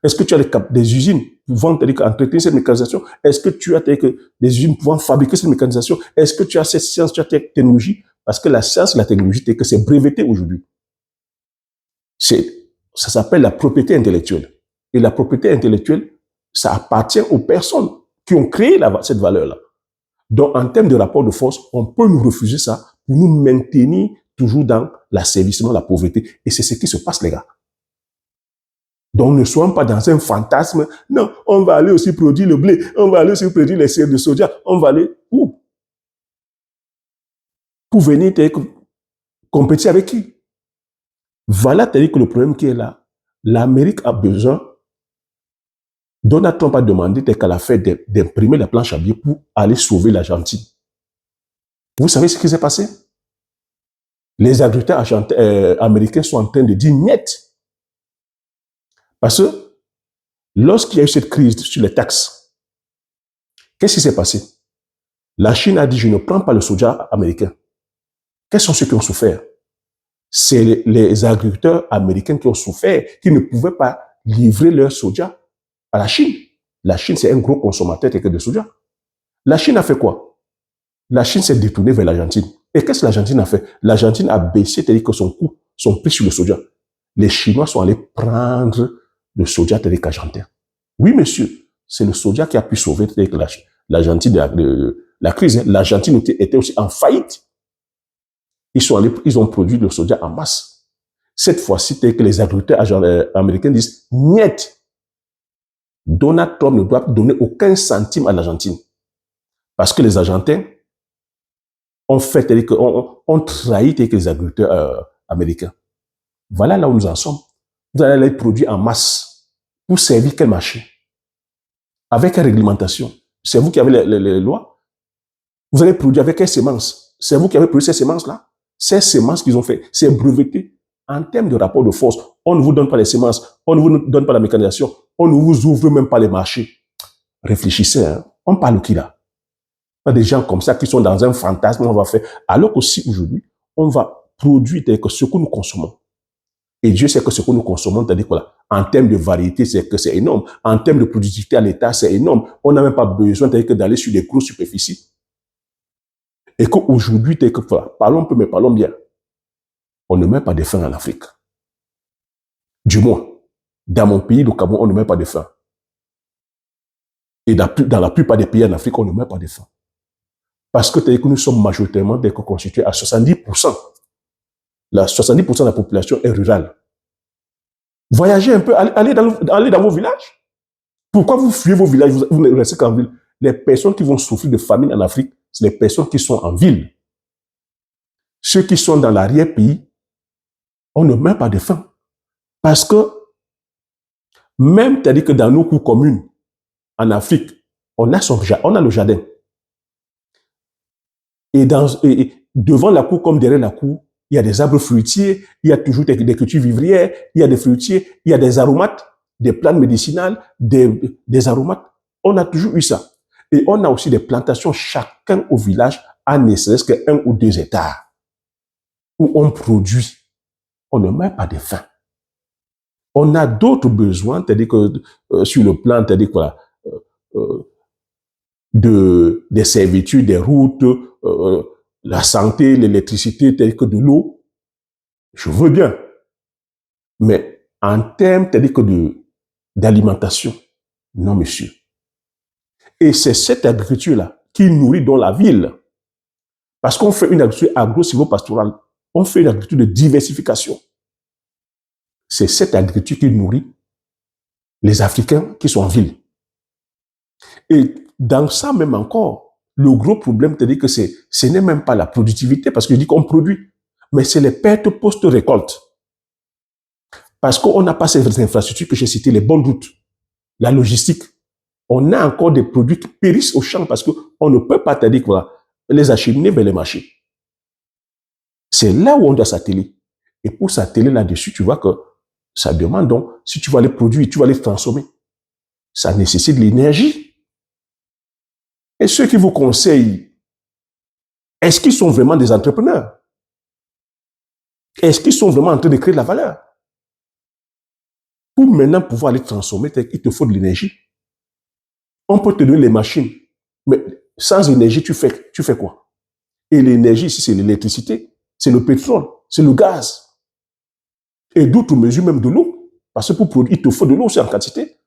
Est-ce que tu as des usines pouvant entretenir cette mécanisation? Est-ce que tu as des usines pouvant fabriquer cette mécanisation? Est-ce que tu as cette science, tu as cette technologie? Parce que la science et la technologie, c'est breveté aujourd'hui. Ça s'appelle la propriété intellectuelle. Et la propriété intellectuelle, ça appartient aux personnes qui ont créé cette valeur-là. Donc, en termes de rapport de force, on peut nous refuser ça pour nous maintenir toujours dans l'asservissement, la pauvreté. Et c'est ce qui se passe, les gars. Donc, ne soyons pas dans un fantasme. Non, on va aller aussi produire le blé, on va aller aussi produire les céréales de soja, on va aller où? Pour venir compétir avec qui? Voilà, que le problème qui est là. L'Amérique a besoin. Donald Trump a demandé qu'à la fête d'imprimer la planche à billets pour aller sauver l'Argentine. Vous savez ce qui s'est passé? Les agriculteurs américains sont en train de dire niet. Parce que lorsqu'il y a eu cette crise sur les taxes, qu'est-ce qui s'est passé? La Chine a dit, je ne prends pas le soja américain. Quels sont ceux qui ont souffert? C'est les agriculteurs américains qui ont souffert, qui ne pouvaient pas livrer leur soja à la Chine. La Chine, c'est un gros consommateur de soja. La Chine a fait quoi? La Chine s'est détournée vers l'Argentine. Et qu'est-ce que l'Argentine a fait? L'Argentine a baissé, c'est-à-dire que son prix sur le soja. Les Chinois sont allés prendre le soja argentin. Oui, monsieur, c'est le soja qui a pu sauver l'Argentine de la crise. L'Argentine était aussi en faillite. Ils ont produit le soja en masse. Cette fois-ci, c'est que les agriculteurs américains disent, niet. Donald Trump ne doit donner aucun centime à l'Argentine. Parce que les Argentins ont trahi les agriculteurs américains. Voilà là où nous en sommes. Vous allez les produire en masse pour servir quel marché? Avec quelle réglementation? C'est vous qui avez les lois. Vous allez produire avec quelle semence? C'est vous qui avez produit ces semences-là. Ces semences qu'ils ont fait, c'est breveté. En termes de rapport de force, on ne vous donne pas les semences, on ne vous donne pas la mécanisation, on ne vous ouvre même pas les marchés. Réfléchissez, hein? On parle de qui là? Il y a des gens comme ça qui sont dans un fantasme, on va faire. Alors qu'aussi aujourd'hui, on va produire ce que nous consommons. Et Dieu sait que ce que nous consommons, c'est-à-dire que là, en termes de variété, c'est que c'est énorme. En termes de productivité à l'État, c'est énorme. On n'a même pas besoin d'aller sur des grosses superficies. Et qu'aujourd'hui, parlons un peu, mais parlons bien. On ne met pas de faim en Afrique. Du moins, dans mon pays, le Cameroun, on ne met pas de faim. Et dans la plupart des pays en Afrique, on ne met pas de faim. Parce que nous sommes majoritairement constitués à 70%. 70% de la population est rurale. Voyagez un peu, allez dans vos villages. Pourquoi vous fuyez vos villages, vous ne restez qu'en ville? Les personnes qui vont souffrir de famine en Afrique, c'est les personnes qui sont en ville. Ceux qui sont dans l'arrière-pays, on ne met pas de faim. Parce que même, c'est-à-dire que dans nos cours communes, en Afrique, on a le jardin. Et devant la cour comme derrière la cour, il y a des arbres fruitiers, il y a toujours des cultures vivrières, il y a des fruitiers, il y a des aromates, des plantes médicinales, des aromates. On a toujours eu ça. Et on a aussi des plantations, chacun au village a ne serait-ce que 1 ou 2 hectares où on produit. On ne met pas de faim. On a d'autres besoins, c'est-à-dire que sur le plan, c'est-à-dire quoi, des servitudes, des routes, la santé, l'électricité, telle que de l'eau, je veux bien. Mais en termes, c'est-à-dire que d'alimentation, non, monsieur. Et c'est cette agriculture-là qui nourrit dans la ville. Parce qu'on fait une agriculture agro-silvopastorale, on fait une agriculture de diversification. C'est cette agriculture qui nourrit les Africains qui sont en ville. Et dans ça même encore, le gros problème, c'est-à-dire que ce n'est même pas la productivité, parce que je dis qu'on produit, mais c'est les pertes post-récolte. Parce qu'on n'a pas ces infrastructures que j'ai citées, les bonnes routes, la logistique. On a encore des produits qui périssent au champ parce qu'on ne peut pas, c'est-à-dire voilà, les acheminer vers les marchés. C'est là où on doit s'atteler. Et pour s'atteler là-dessus, tu vois que ça demande donc, si tu vas les produire, tu vas les transformer, ça nécessite de l'énergie. Et ceux qui vous conseillent, est-ce qu'ils sont vraiment des entrepreneurs? Est-ce qu'ils sont vraiment en train de créer de la valeur? Pour maintenant pouvoir les transformer, il te faut de l'énergie. On peut te donner les machines, mais sans énergie, tu fais quoi? Et l'énergie ici, c'est l'électricité, c'est le pétrole, c'est le gaz. Et d'autres mesures, même de l'eau. Parce que pour produire, il te faut de l'eau aussi en quantité.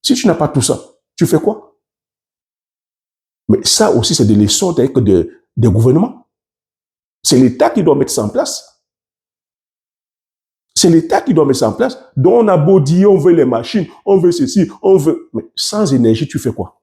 Si tu n'as pas tout ça, tu fais quoi? Mais ça aussi, c'est des leçons des gouvernements. C'est l'État qui doit mettre ça en place. C'est l'État qui doit mettre ça en place. Donc on a beau dire, on veut les machines, on veut ceci, on veut... Mais sans énergie, tu fais quoi?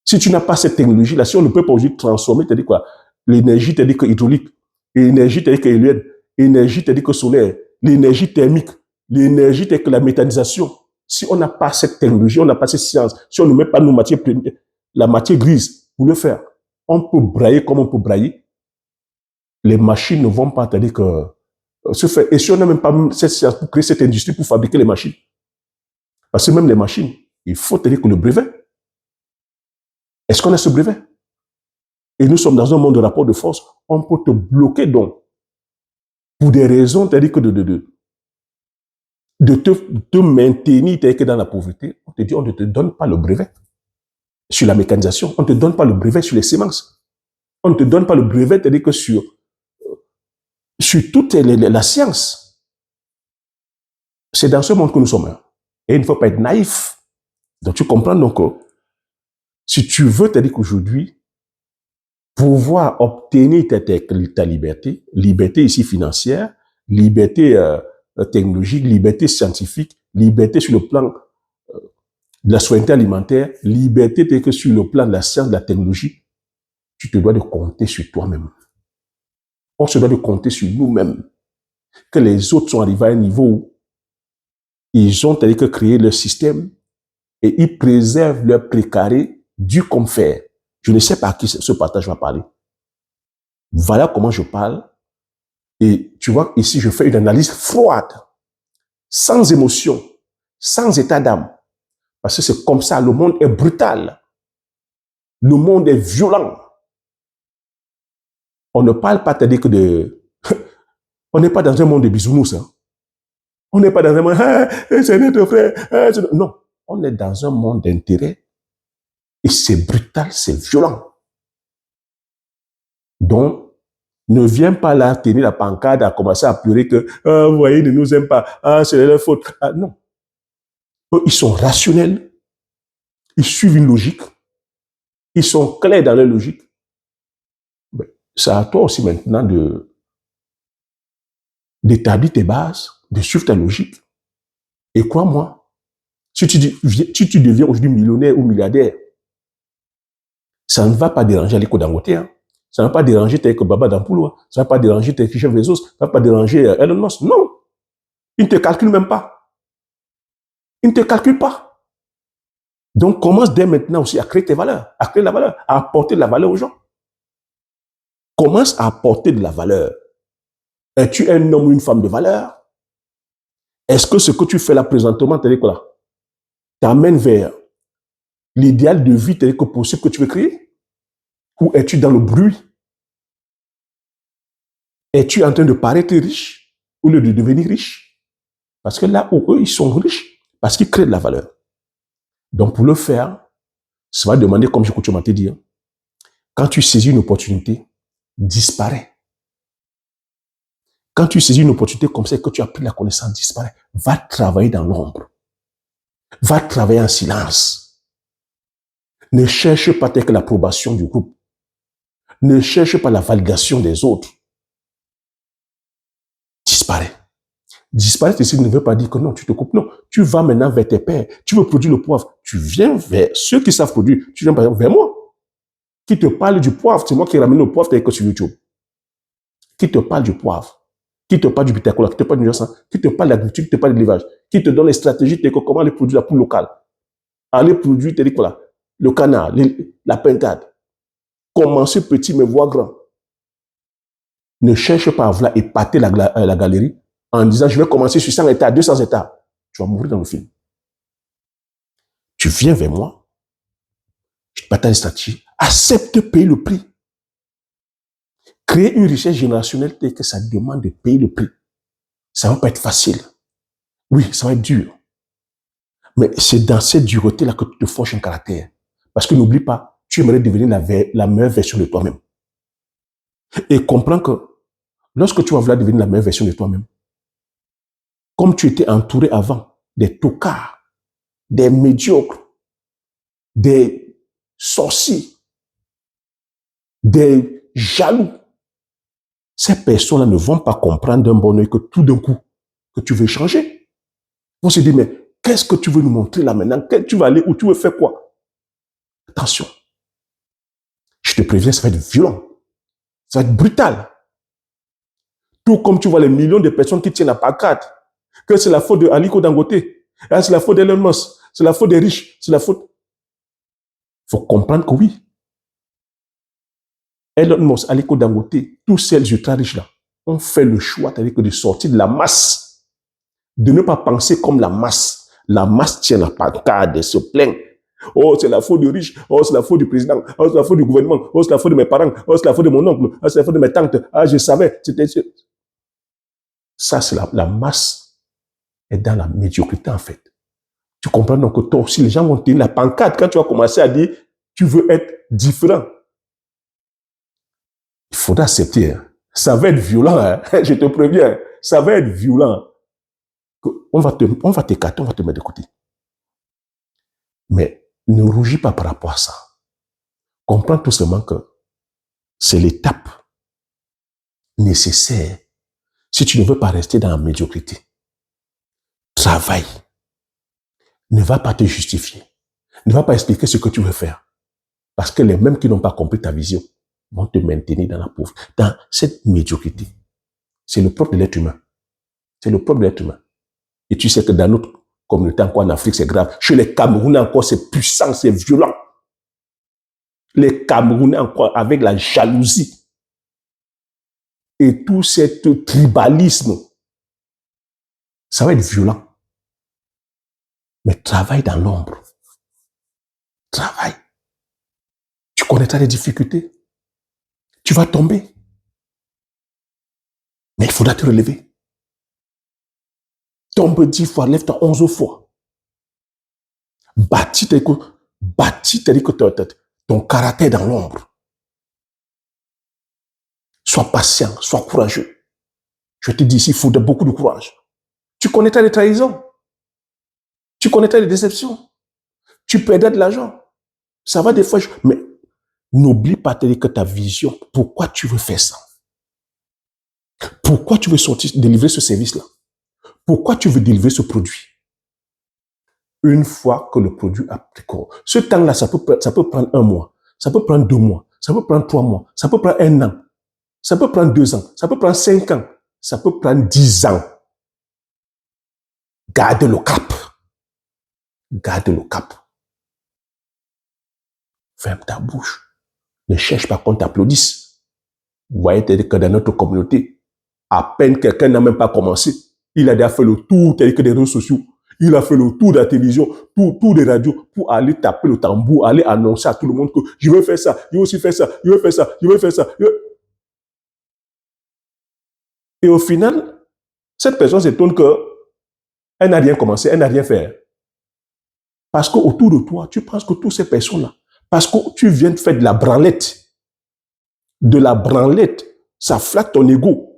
Si tu n'as pas cette technologie-là, si on ne peut pas aujourd'hui transformer, tu as dit quoi? L'énergie, tu as dit que hydraulique, l'énergie, tu as dit que éolienne, l'énergie, tu as dit que solaire, l'énergie thermique, l'énergie, tu as dit que la méthanisation. Si on n'a pas cette technologie, on n'a pas cette science, si on ne met pas nos matières premières, la matière grise pour le faire, on peut brailler comme on peut brailler. Les machines ne vont pas, c'est-à-dire que se faire. Et si on n'a même pas cette science pour créer cette industrie pour fabriquer les machines, parce que même les machines, il faut te dire que le brevet. Est-ce qu'on a ce brevet? Et nous sommes dans un monde de rapport de force. On peut te bloquer donc pour des raisons, c'est-à-dire que de te maintenir que dans la pauvreté. On te dit, on ne te donne pas le brevet sur la mécanisation. On ne te donne pas le brevet sur les semences. On ne te donne pas le brevet, c'est-à-dire que sur toute la science. C'est dans ce monde que nous sommes. Et il ne faut pas être naïf. Donc tu comprends donc si tu veux, c'est-à-dire qu'aujourd'hui, pouvoir obtenir ta liberté, liberté ici financière, liberté technologique, liberté scientifique, liberté sur le plan de la souveraineté alimentaire, liberté que sur le plan de la science, de la technologie, tu te dois de compter sur toi-même. On se doit de compter sur nous-mêmes. que les autres sont arrivés à un niveau où ils ont que créé leur système et ils préservent leur précaré du comme fer. Je ne sais pas à qui ce partage va parler. Voilà comment je parle. Et tu vois, ici, je fais une analyse froide, sans émotion, sans état d'âme. Parce que c'est comme ça, le monde est brutal. Le monde est violent. On ne parle pas, c'est-à-dire que de... On n'est pas dans un monde de bisounours. Hein. On n'est pas dans un monde, ah, c'est notre frère. Ah, non, on est dans un monde d'intérêt. Et c'est brutal, c'est violent. Donc, ne viens pas là tenir la pancarte à commencer à pleurer que, ah, vous voyez, ils ne nous aiment pas. Ah, c'est leur faute. Ah, non. Eux, ils sont rationnels. Ils suivent une logique. Ils sont clairs dans leur logique. C'est à toi aussi maintenant d'établir tes bases, de suivre ta logique. Et crois-moi, si tu deviens aujourd'hui millionnaire ou milliardaire, ça ne va pas déranger Aliko Dangote. Hein. Ça ne va pas déranger tel que Baba Dampoulou. Hein. Ça ne va pas déranger tel que Jeff Bezos. Ça ne va pas déranger Elon Musk. Non. Ils ne te calculent même pas. Ils ne te calculent pas. Donc, commence dès maintenant aussi à créer tes valeurs, à créer la valeur, à apporter de la valeur aux gens. Commence à apporter de la valeur. Es-tu un homme ou une femme de valeur? Est-ce que ce que tu fais là présentement, t'amène vers l'idéal de vie tel que possible que tu veux créer? Ou es-tu dans le bruit? Es-tu en train de paraître riche au lieu de devenir riche? Parce que là où eux, ils sont riches, parce qu'ils créent de la valeur. Donc pour le faire, ça va demander, comme je coutume à te dire, quand tu saisis une opportunité, disparaît. Quand tu saisis une opportunité comme ça et que tu as pris la connaissance, disparaît. Va travailler dans l'ombre. Va travailler en silence. Ne cherche pas l'approbation du groupe. Ne cherche pas la validation des autres. Disparaît. Disparaître ici ne veut pas dire que non, tu te coupes. Non, tu vas maintenant vers tes pairs. Tu veux produire le poivre. Tu viens vers ceux qui savent produire. Tu viens par exemple vers moi. Qui te parle du poivre. C'est moi qui ramène le poivre tel que sur YouTube. Qui te parle du poivre. Qui te parle du bitacola. Qui te parle du jacin. Qui te parle de l'agriculture. Qui te parle de l'élevage. Qui te donne les stratégies tel que comment aller produire la poule locale. Aller produire tel que le canard, la pintade. Commencez petit mais voir grand. Ne cherche pas à vouloir épater la galerie en disant je vais commencer sur 100 hectares, 200 hectares. Tu vas mourir dans le film. Tu viens vers moi, je te partage une stratégie, accepte de payer le prix. Créer une richesse générationnelle telle que ça demande de payer le prix. Ça ne va pas être facile. Oui, ça va être dur. Mais c'est dans cette dureté-là que tu te forges un caractère. Parce que n'oublie pas, tu aimerais devenir la meilleure version de toi-même. Et comprends que lorsque tu vas vouloir devenir la meilleure version de toi-même, comme tu étais entouré avant des tocards, des médiocres, des sorciers, des jaloux, ces personnes-là ne vont pas comprendre d'un bon oeil que tout d'un coup, que tu veux changer. Ils vont se dire, mais qu'est-ce que tu veux nous montrer là maintenant? Tu vas aller où? Tu veux faire quoi? Attention. Je te préviens, ça va être violent. Ça va être brutal. Tout comme tu vois les millions de personnes qui tiennent la pancarte, que c'est la faute de Aliko Dangote, c'est la faute d'Elon Musk, c'est la faute des riches, c'est la faute. Il faut comprendre que oui. Elon Musk, Aliko Dangote, tous ces ultra riches là, ont fait le choix de sortir de la masse, de ne pas penser comme la masse. La masse tient la pancarte et se plaint. Oh, c'est la faute du riche. Oh, c'est la faute du président. Oh, c'est la faute du gouvernement. Oh, c'est la faute de mes parents. Oh, c'est la faute de mon oncle. Oh, c'est la faute de mes tantes. Ah, je savais. Ça, c'est la masse est dans la médiocrité, en fait. Tu comprends donc que toi aussi, les gens vont tenir la pancarte quand tu vas commencer à dire tu veux être différent. Il faudra accepter. Hein. Ça va être violent. Hein. Je te préviens. Ça va être violent. On va t'écarter, on va te mettre de côté. Mais ne rougis pas par rapport à ça. Comprends tout simplement que c'est l'étape nécessaire si tu ne veux pas rester dans la médiocrité. Travaille. Ne va pas te justifier. Ne va pas expliquer ce que tu veux faire. Parce que les mêmes qui n'ont pas compris ta vision vont te maintenir dans la pauvreté, dans cette médiocrité. C'est le propre de l'être humain. C'est le problème de l'être humain. Et tu sais que dans notre communauté, encore en Afrique, c'est grave. Chez les Camerounais, encore, c'est puissant, c'est violent. Les Camerounais, encore, avec la jalousie et tout ce tribalisme, ça va être violent. Mais travaille dans l'ombre. Travaille. Tu connaîtras les difficultés. Tu vas tomber. Mais il faudra te relever. Tombe 10 fois, lève-toi 11 fois. Bâtis ton caractère dans l'ombre. Sois patient, sois courageux. Je te dis ici, il faut beaucoup de courage. Tu connaîtras les trahisons. Tu connaîtras les déceptions. Tu perdras de l'argent. Ça va des fois. Mais n'oublie pas que ta vision, pourquoi tu veux faire ça? Pourquoi tu veux délivrer ce service-là? Pourquoi tu veux délivrer ce produit? Une fois que le produit a pris corps. Ce temps-là, ça peut prendre 1 mois. Ça peut prendre 2 mois. Ça peut prendre 3 mois. Ça peut prendre 1 an. Ça peut prendre 2 ans. Ça peut prendre 5 ans. Ça peut prendre 10 ans. Garde le cap. Garde le cap. Ferme ta bouche. Ne cherche pas qu'on t'applaudisse. Vous voyez que dans notre communauté, à peine quelqu'un n'a même pas commencé, il a déjà fait le tour tel que des réseaux sociaux. Il a fait le tour de la télévision, tour des radios, pour aller taper le tambour, aller annoncer à tout le monde que je veux faire ça, je veux aussi faire ça, je veux faire ça, je veux faire ça. Et au final, cette personne s'étonne qu'elle n'a rien commencé, elle n'a rien fait. Parce qu'autour de toi, tu penses que toutes ces personnes-là, parce que tu viens de faire de la branlette, ça flatte ton ego.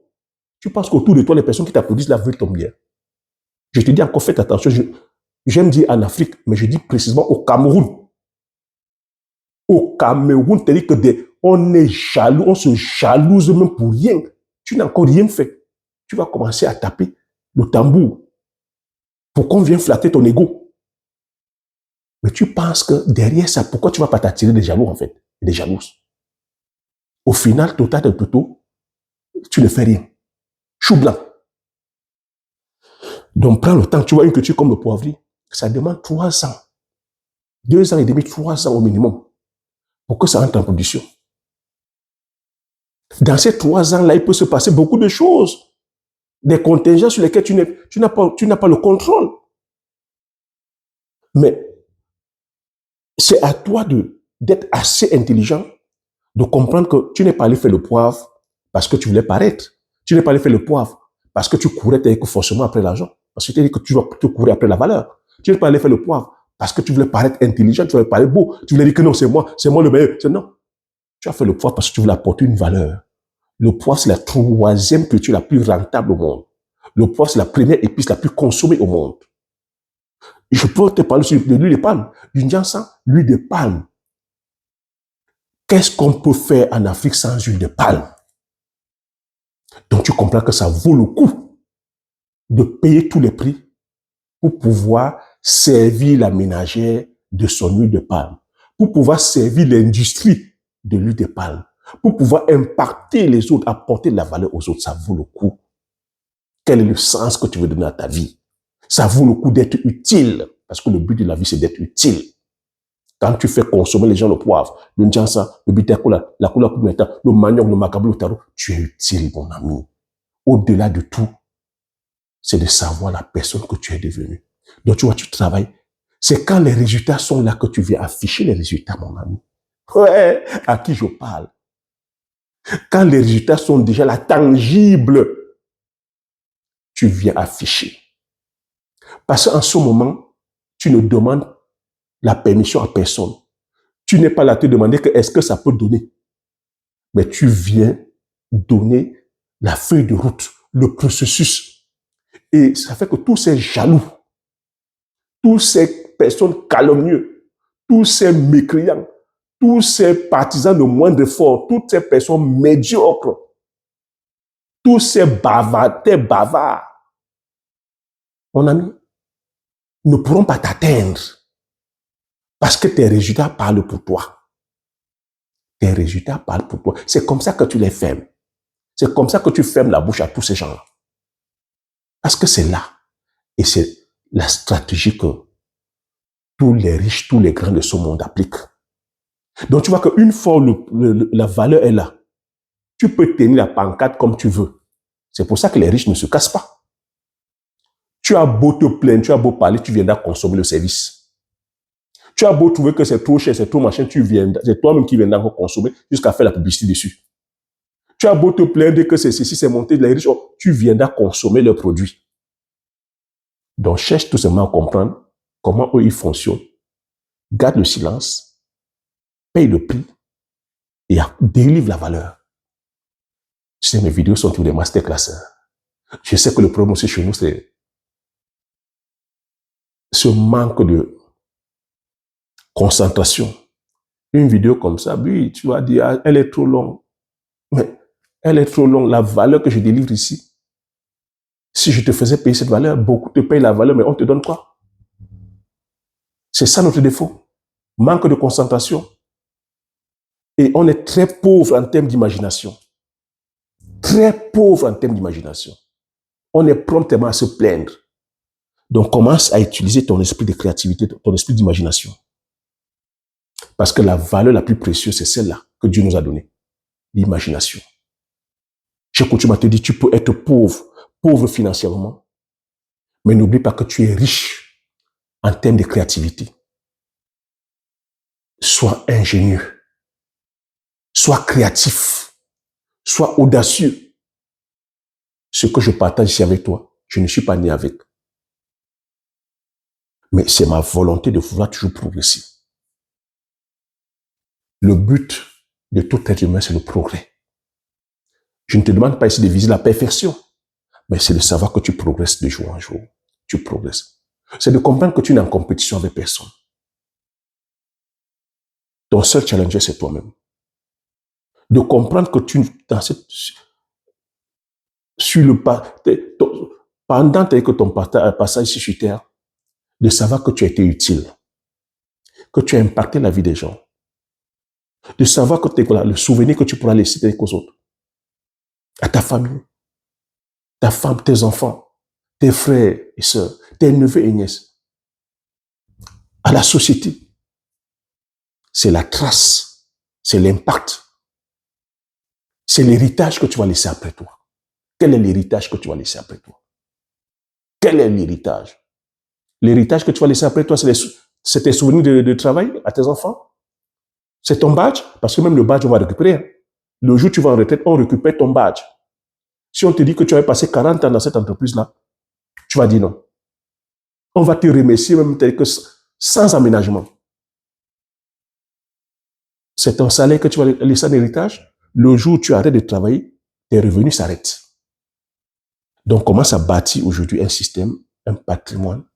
Tu penses qu'autour de toi, les personnes qui t'applaudissent là veulent ton bien. Je te dis encore, faites attention. J'aime dire en Afrique, mais je dis précisément au Cameroun. Au Cameroun, c'est-à-dire que on est jaloux, on se jalouse même pour rien. Tu n'as encore rien fait. Tu vas commencer à taper le tambour pour qu'on vienne flatter ton ego. Mais tu penses que derrière ça, pourquoi tu ne vas pas t'attirer des jaloux en fait, des jalouses? Au final, total de toto, tu ne fais rien. Chou blanc. Donc prends le temps, tu vois une culture comme le poivrier, ça demande 3 ans. 2 ans et demi, 3 ans au minimum pour que ça entre en production. Dans ces 3 ans-là, il peut se passer beaucoup de choses. Des contingents sur lesquels tu n'as pas le contrôle. Mais c'est à toi d'être assez intelligent, de comprendre que tu n'es pas allé faire le poivre parce que tu voulais paraître. Tu n'es pas allé faire le poivre parce que tu courais forcément après l'argent. Parce que tu as dit que tu vas te courir après la valeur. Tu n'es pas allé faire le poivre parce que tu voulais paraître intelligent, tu voulais paraître beau. Tu voulais dire que non, c'est moi le meilleur. Non. Tu as fait le poivre parce que tu voulais apporter une valeur. Le poivre, c'est la 3e culture la plus rentable au monde. Le poivre, c'est la première épice la plus consommée au monde. Je peux te parler de l'huile de palme, du Njansan, l'huile de palme. Qu'est-ce qu'on peut faire en Afrique sans huile de palme? Donc tu comprends que ça vaut le coup de payer tous les prix pour pouvoir servir la ménagère de son huile de palme, pour pouvoir servir l'industrie de l'huile de palme, pour pouvoir impacter les autres, apporter de la valeur aux autres. Ça vaut le coup. Quel est le sens que tu veux donner à ta vie? Ça vaut le coup d'être utile, parce que le but de la vie, c'est d'être utile. Quand tu fais consommer les gens le poivre, le Njansa, le bitakola, la coula kumeta, le manioc, le macabou, le taro, tu es utile, mon ami. Au-delà de tout, c'est de savoir la personne que tu es devenue. Donc, tu vois, tu travailles. C'est quand les résultats sont là que tu viens afficher les résultats, mon ami. Ouais, à qui je parle? Quand les résultats sont déjà là, tangibles, tu viens afficher. Parce qu'en ce moment, tu ne demandes la permission à personne. Tu n'es pas là à te demander que est-ce que ça peut donner. Mais tu viens donner la feuille de route, le processus. Et ça fait que tous ces jaloux, tous ces personnes calomnieuses, tous ces mécréants, tous ces partisans de moindre effort, toutes ces personnes médiocres, tous ces bavards, mon ami, ne pourront pas t'atteindre parce que tes résultats parlent pour toi. Tes résultats parlent pour toi. C'est comme ça que tu les fermes. C'est comme ça que tu fermes la bouche à tous ces gens-là. Parce que c'est là. Et c'est la stratégie que tous les riches, tous les grands de ce monde appliquent. Donc tu vois qu'une fois la valeur est là, tu peux tenir la pancarte comme tu veux. C'est pour ça que les riches ne se cassent pas. Tu as beau te plaindre, tu as beau parler, tu viendras consommer le service. Tu as beau trouver que c'est trop cher, c'est trop machin, c'est toi-même qui viendras consommer jusqu'à faire la publicité dessus. Tu as beau te plaindre que c'est ceci, c'est monté, les riches, tu viendras consommer leurs produits. Donc cherche tout simplement à comprendre comment eux ils fonctionnent. Garde le silence, paye le prix et délivre la valeur. Tu sais, mes vidéos sont toutes des masterclass. Je sais que le problème aussi chez nous, c'est ce manque de concentration. Une vidéo comme ça, oui, tu vas dire, ah, elle est trop longue. Mais elle est trop longue. La valeur que je délivre ici, si je te faisais payer cette valeur, beaucoup te payent la valeur, mais on te donne quoi? C'est ça notre défaut. Manque de concentration. Et on est très pauvre en termes d'imagination. Très pauvre en termes d'imagination. On est promptement à se plaindre. Donc commence à utiliser ton esprit de créativité, ton esprit d'imagination. Parce que la valeur la plus précieuse, c'est celle-là que Dieu nous a donnée. L'imagination. Je continue à te dire, tu peux être pauvre financièrement, mais n'oublie pas que tu es riche en termes de créativité. Sois ingénieux, sois créatif, sois audacieux. Ce que je partage ici avec toi, je ne suis pas né avec. Mais c'est ma volonté de vouloir toujours progresser. Le but de tout être humain, c'est le progrès. Je ne te demande pas ici de viser la perfection, mais c'est de savoir que tu progresses de jour en jour. Tu progresses. C'est de comprendre que tu n'es en compétition avec personne. Ton seul challenger, c'est toi-même. De comprendre que pendant que ton passage ici sur Terre, de savoir que tu as été utile, que tu as impacté la vie des gens, de savoir que le souvenir que tu pourras laisser aux autres, à ta famille, ta femme, tes enfants, tes frères et sœurs, tes neveux et nièces, à la société. C'est la trace, c'est l'impact, c'est l'héritage que tu vas laisser après toi. Quel est l'héritage que tu vas laisser après toi? Quel est l'héritage? L'héritage que tu vas laisser après toi, c'est tes souvenirs de travail à tes enfants. C'est ton badge, parce que même le badge, on va récupérer. Le jour où tu vas en retraite, on récupère ton badge. Si on te dit que tu avais passé 40 ans dans cette entreprise-là, tu vas dire non. On va te remercier même tel que sans aménagement. C'est ton salaire que tu vas laisser en héritage. Le jour où tu arrêtes de travailler, tes revenus s'arrêtent. Donc, commence à bâtir aujourd'hui un système, un patrimoine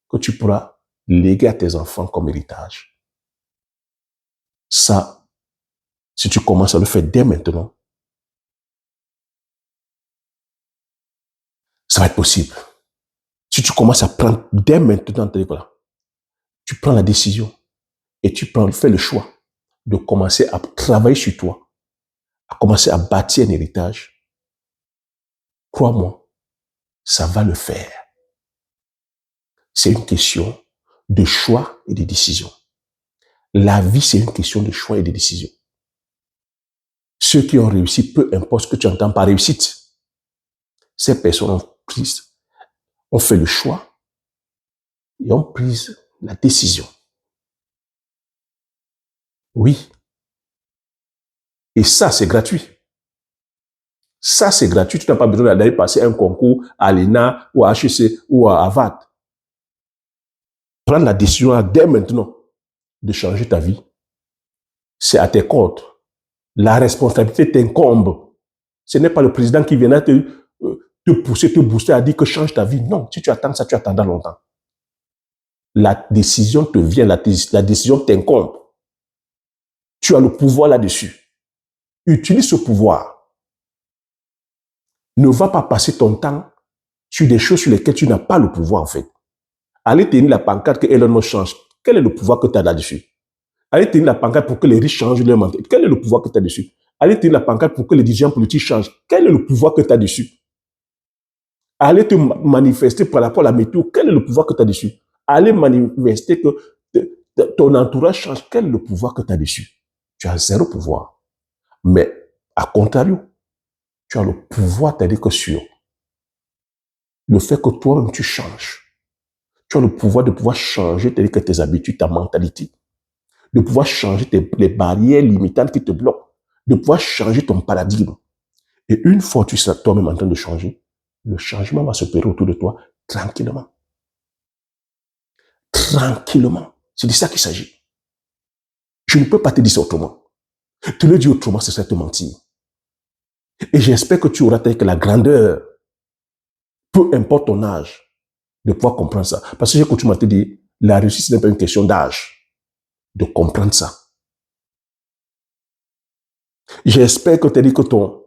que tu pourras léguer à tes enfants comme héritage. Ça, si tu commences à le faire dès maintenant, ça va être possible. Si tu commences à prendre dès maintenant, tu prends la décision et fais le choix de commencer à travailler sur toi, à commencer à bâtir un héritage, crois-moi, ça va le faire. C'est une question de choix et de décision. La vie, c'est une question de choix et de décision. Ceux qui ont réussi, peu importe ce que tu entends par réussite, ces personnes ont fait le choix et ont pris la décision. Oui. Et ça, c'est gratuit. Ça, c'est gratuit. Tu n'as pas besoin d'aller passer un concours à l'ENA ou à HEC ou à Harvard. Prendre la décision dès maintenant de changer ta vie. C'est à tes cordes. La responsabilité t'incombe. Ce n'est pas le président qui viendra te pousser, te booster à dire que change ta vie. Non, si tu attends ça, tu attendras longtemps. La décision te vient, la décision t'incombe. Tu as le pouvoir là-dessus. Utilise ce pouvoir. Ne va pas passer ton temps sur des choses sur lesquelles tu n'as pas le pouvoir en fait. Allez tenir la pancarte que Elon Musk change. Quel est le pouvoir que tu as là-dessus? Allez tenir la pancarte pour que les riches changent leur mentalité. Quel est le pouvoir que tu as dessus? Allez tenir la pancarte pour que les dirigeants politiques changent. Quel est le pouvoir que tu as dessus? Aller te manifester par rapport à la météo, quel est le pouvoir que tu as dessus? Aller manifester que ton entourage change, quel est le pouvoir que tu as dessus? Tu as zéro pouvoir. Mais, à contrario, tu as le pouvoir, c'est-à-dire que sur le fait que toi-même tu changes. Tu as le pouvoir de pouvoir changer, c'est-à-dire que tes habitudes, ta mentalité. De pouvoir changer les barrières limitantes qui te bloquent. De pouvoir changer ton paradigme. Et une fois que tu seras toi-même en train de changer, le changement va s'opérer autour de toi tranquillement. Tranquillement. C'est de ça qu'il s'agit. Je ne peux pas te dire ça autrement. Te le dire autrement, ce serait te mentir. Et j'espère que tu auras avec la grandeur, peu importe ton âge, de pouvoir comprendre ça. Parce que j'ai continué à te dire, la réussite n'est pas une question d'âge, de comprendre ça. J'espère que tu as dit que ton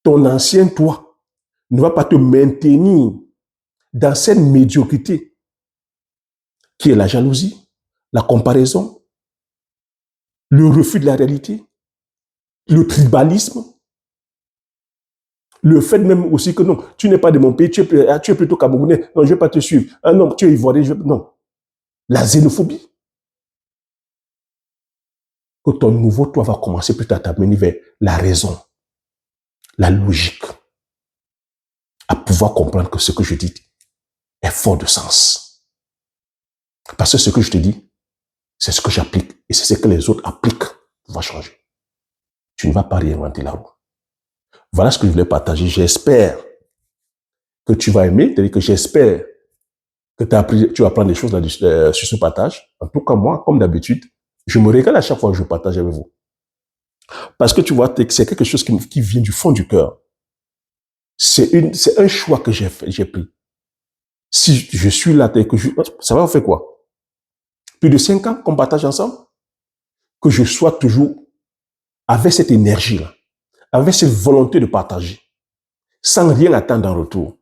ancien toi ne va pas te maintenir dans cette médiocrité qui est la jalousie, la comparaison, le refus de la réalité, le tribalisme, le fait même aussi que non, tu n'es pas de mon pays, tu es plutôt camerounais, non, je ne vais pas te suivre. Ah non, tu es ivoirien, non. La xénophobie. Que ton nouveau toi va commencer plutôt à t'amener vers la raison, la logique, à pouvoir comprendre que ce que je dis est fort de sens. Parce que ce que je te dis, c'est ce que j'applique et c'est ce que les autres appliquent pour pouvoir changer. Tu ne vas pas réinventer la roue. Voilà ce que je voulais partager. J'espère que tu vas aimer, c'est-à-dire que j'espère que tu vas apprendre des choses sur ce partage. En tout cas, moi, comme d'habitude, je me régale à chaque fois que je partage avec vous. Parce que tu vois, c'est quelque chose qui vient du fond du cœur. C'est un choix que j'ai pris. Si je suis là, ça va faire quoi? Plus de 5 ans qu'on partage ensemble? Que je sois toujours avec cette énergie-là, avec cette volonté de partager, sans rien attendre en retour.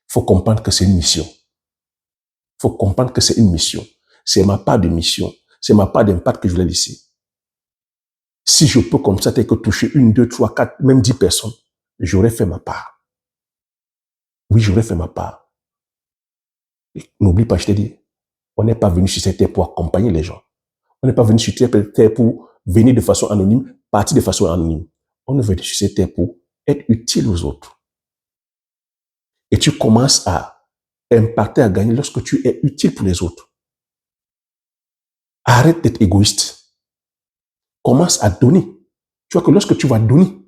Il faut comprendre que c'est une mission. Il faut comprendre que c'est une mission. C'est ma part de mission. C'est ma part d'impact que je voulais laisser. Si je peux comme ça, que toucher 1, 2, 3, 4, même 10 personnes, j'aurais fait ma part. Oui, j'aurais fait ma part. N'oublie pas, je t'ai dit, on n'est pas venu sur cette terre pour accompagner les gens. On n'est pas venu sur cette terre pour venir de façon anonyme, partir de façon anonyme. On est venu sur cette terre pour être utile aux autres. Et tu commences à impacter, à gagner lorsque tu es utile pour les autres. Arrête d'être égoïste. Commence à donner. Tu vois que lorsque tu vas donner,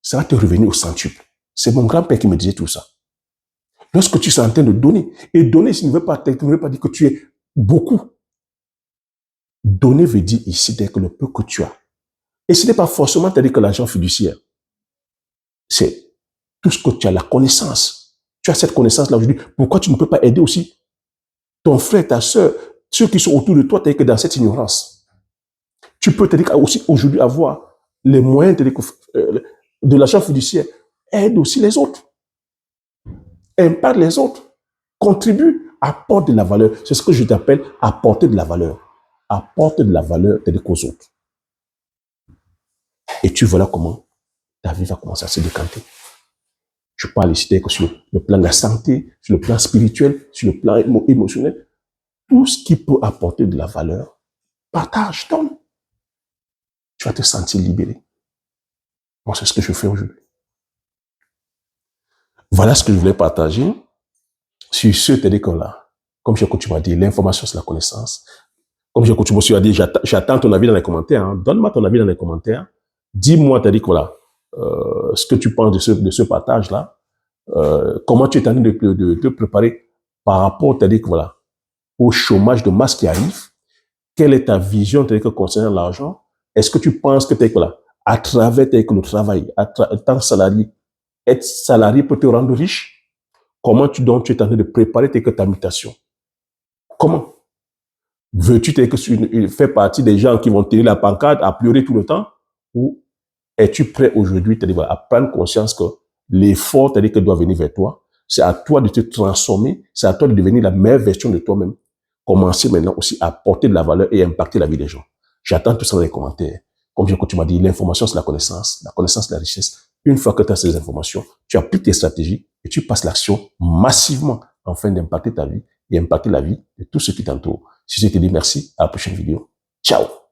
ça va te revenir au centuple. C'est mon grand-père qui me disait tout ça. Lorsque tu es en train de donner, et donner, ça ne veut pas dire que tu es beaucoup. Donner veut dire ici dès que le peu que tu as. Et ce n'est pas forcément dire que l'argent fiduciaire. C'est tout ce que tu as, la connaissance. Tu as cette connaissance-là aujourd'hui. Pourquoi tu ne peux pas aider aussi ton frère, ta soeur, ceux qui sont autour de toi, t'es que dans cette ignorance? Tu peux aussi aujourd'hui avoir les moyens de l'argent fiduciaire. Aide aussi les autres. Impacte les autres. Contribue, apporte de la valeur. C'est ce que je t'appelle apporter de la valeur. Apporte de la valeur aux autres. Et tu verras comment ta vie va commencer à se décanter. Je parle ici sur le plan de la santé, sur le plan spirituel, sur le plan émotionnel. Tout ce qui peut apporter de la valeur, partage, donne. Tu vas te sentir libéré. Moi, c'est ce que je fais aujourd'hui. Voilà ce que je voulais partager. Sur ce, t'es là. Comme j'ai coutume à dire, l'information, c'est la connaissance. Comme j'ai coutume à dire, j'attends ton avis dans les commentaires. Hein. Donne-moi ton avis dans les commentaires. Dis-moi, t'as dit que voilà, ce que tu penses de ce partage-là. Comment tu es en train de te préparer par rapport, t'as dit que voilà, au chômage de masse qui arrive. Quelle est ta vision concernant l'argent? Est-ce que tu penses que voilà, à travers le travail, tant salarié, être salarié peut te rendre riche? Comment tu es en train de préparer ta mutation? Comment? Veux-tu faire partie des gens qui vont tenir la pancarte à pleurer tout le temps? Ou es-tu prêt aujourd'hui à prendre conscience que l'effort que doit venir vers toi, c'est à toi de te transformer, c'est à toi de devenir la meilleure version de toi-même. Commencer maintenant aussi à apporter de la valeur et impacter la vie des gens. J'attends tout ça dans les commentaires. Comme tu m'as dit, l'information c'est la connaissance, la richesse. Une fois que tu as ces informations, tu appliques tes stratégies et tu passes l'action massivement afin d'impacter ta vie et impacter la vie de tous ceux qui t'entourent. Si je te dis merci, à la prochaine vidéo. Ciao!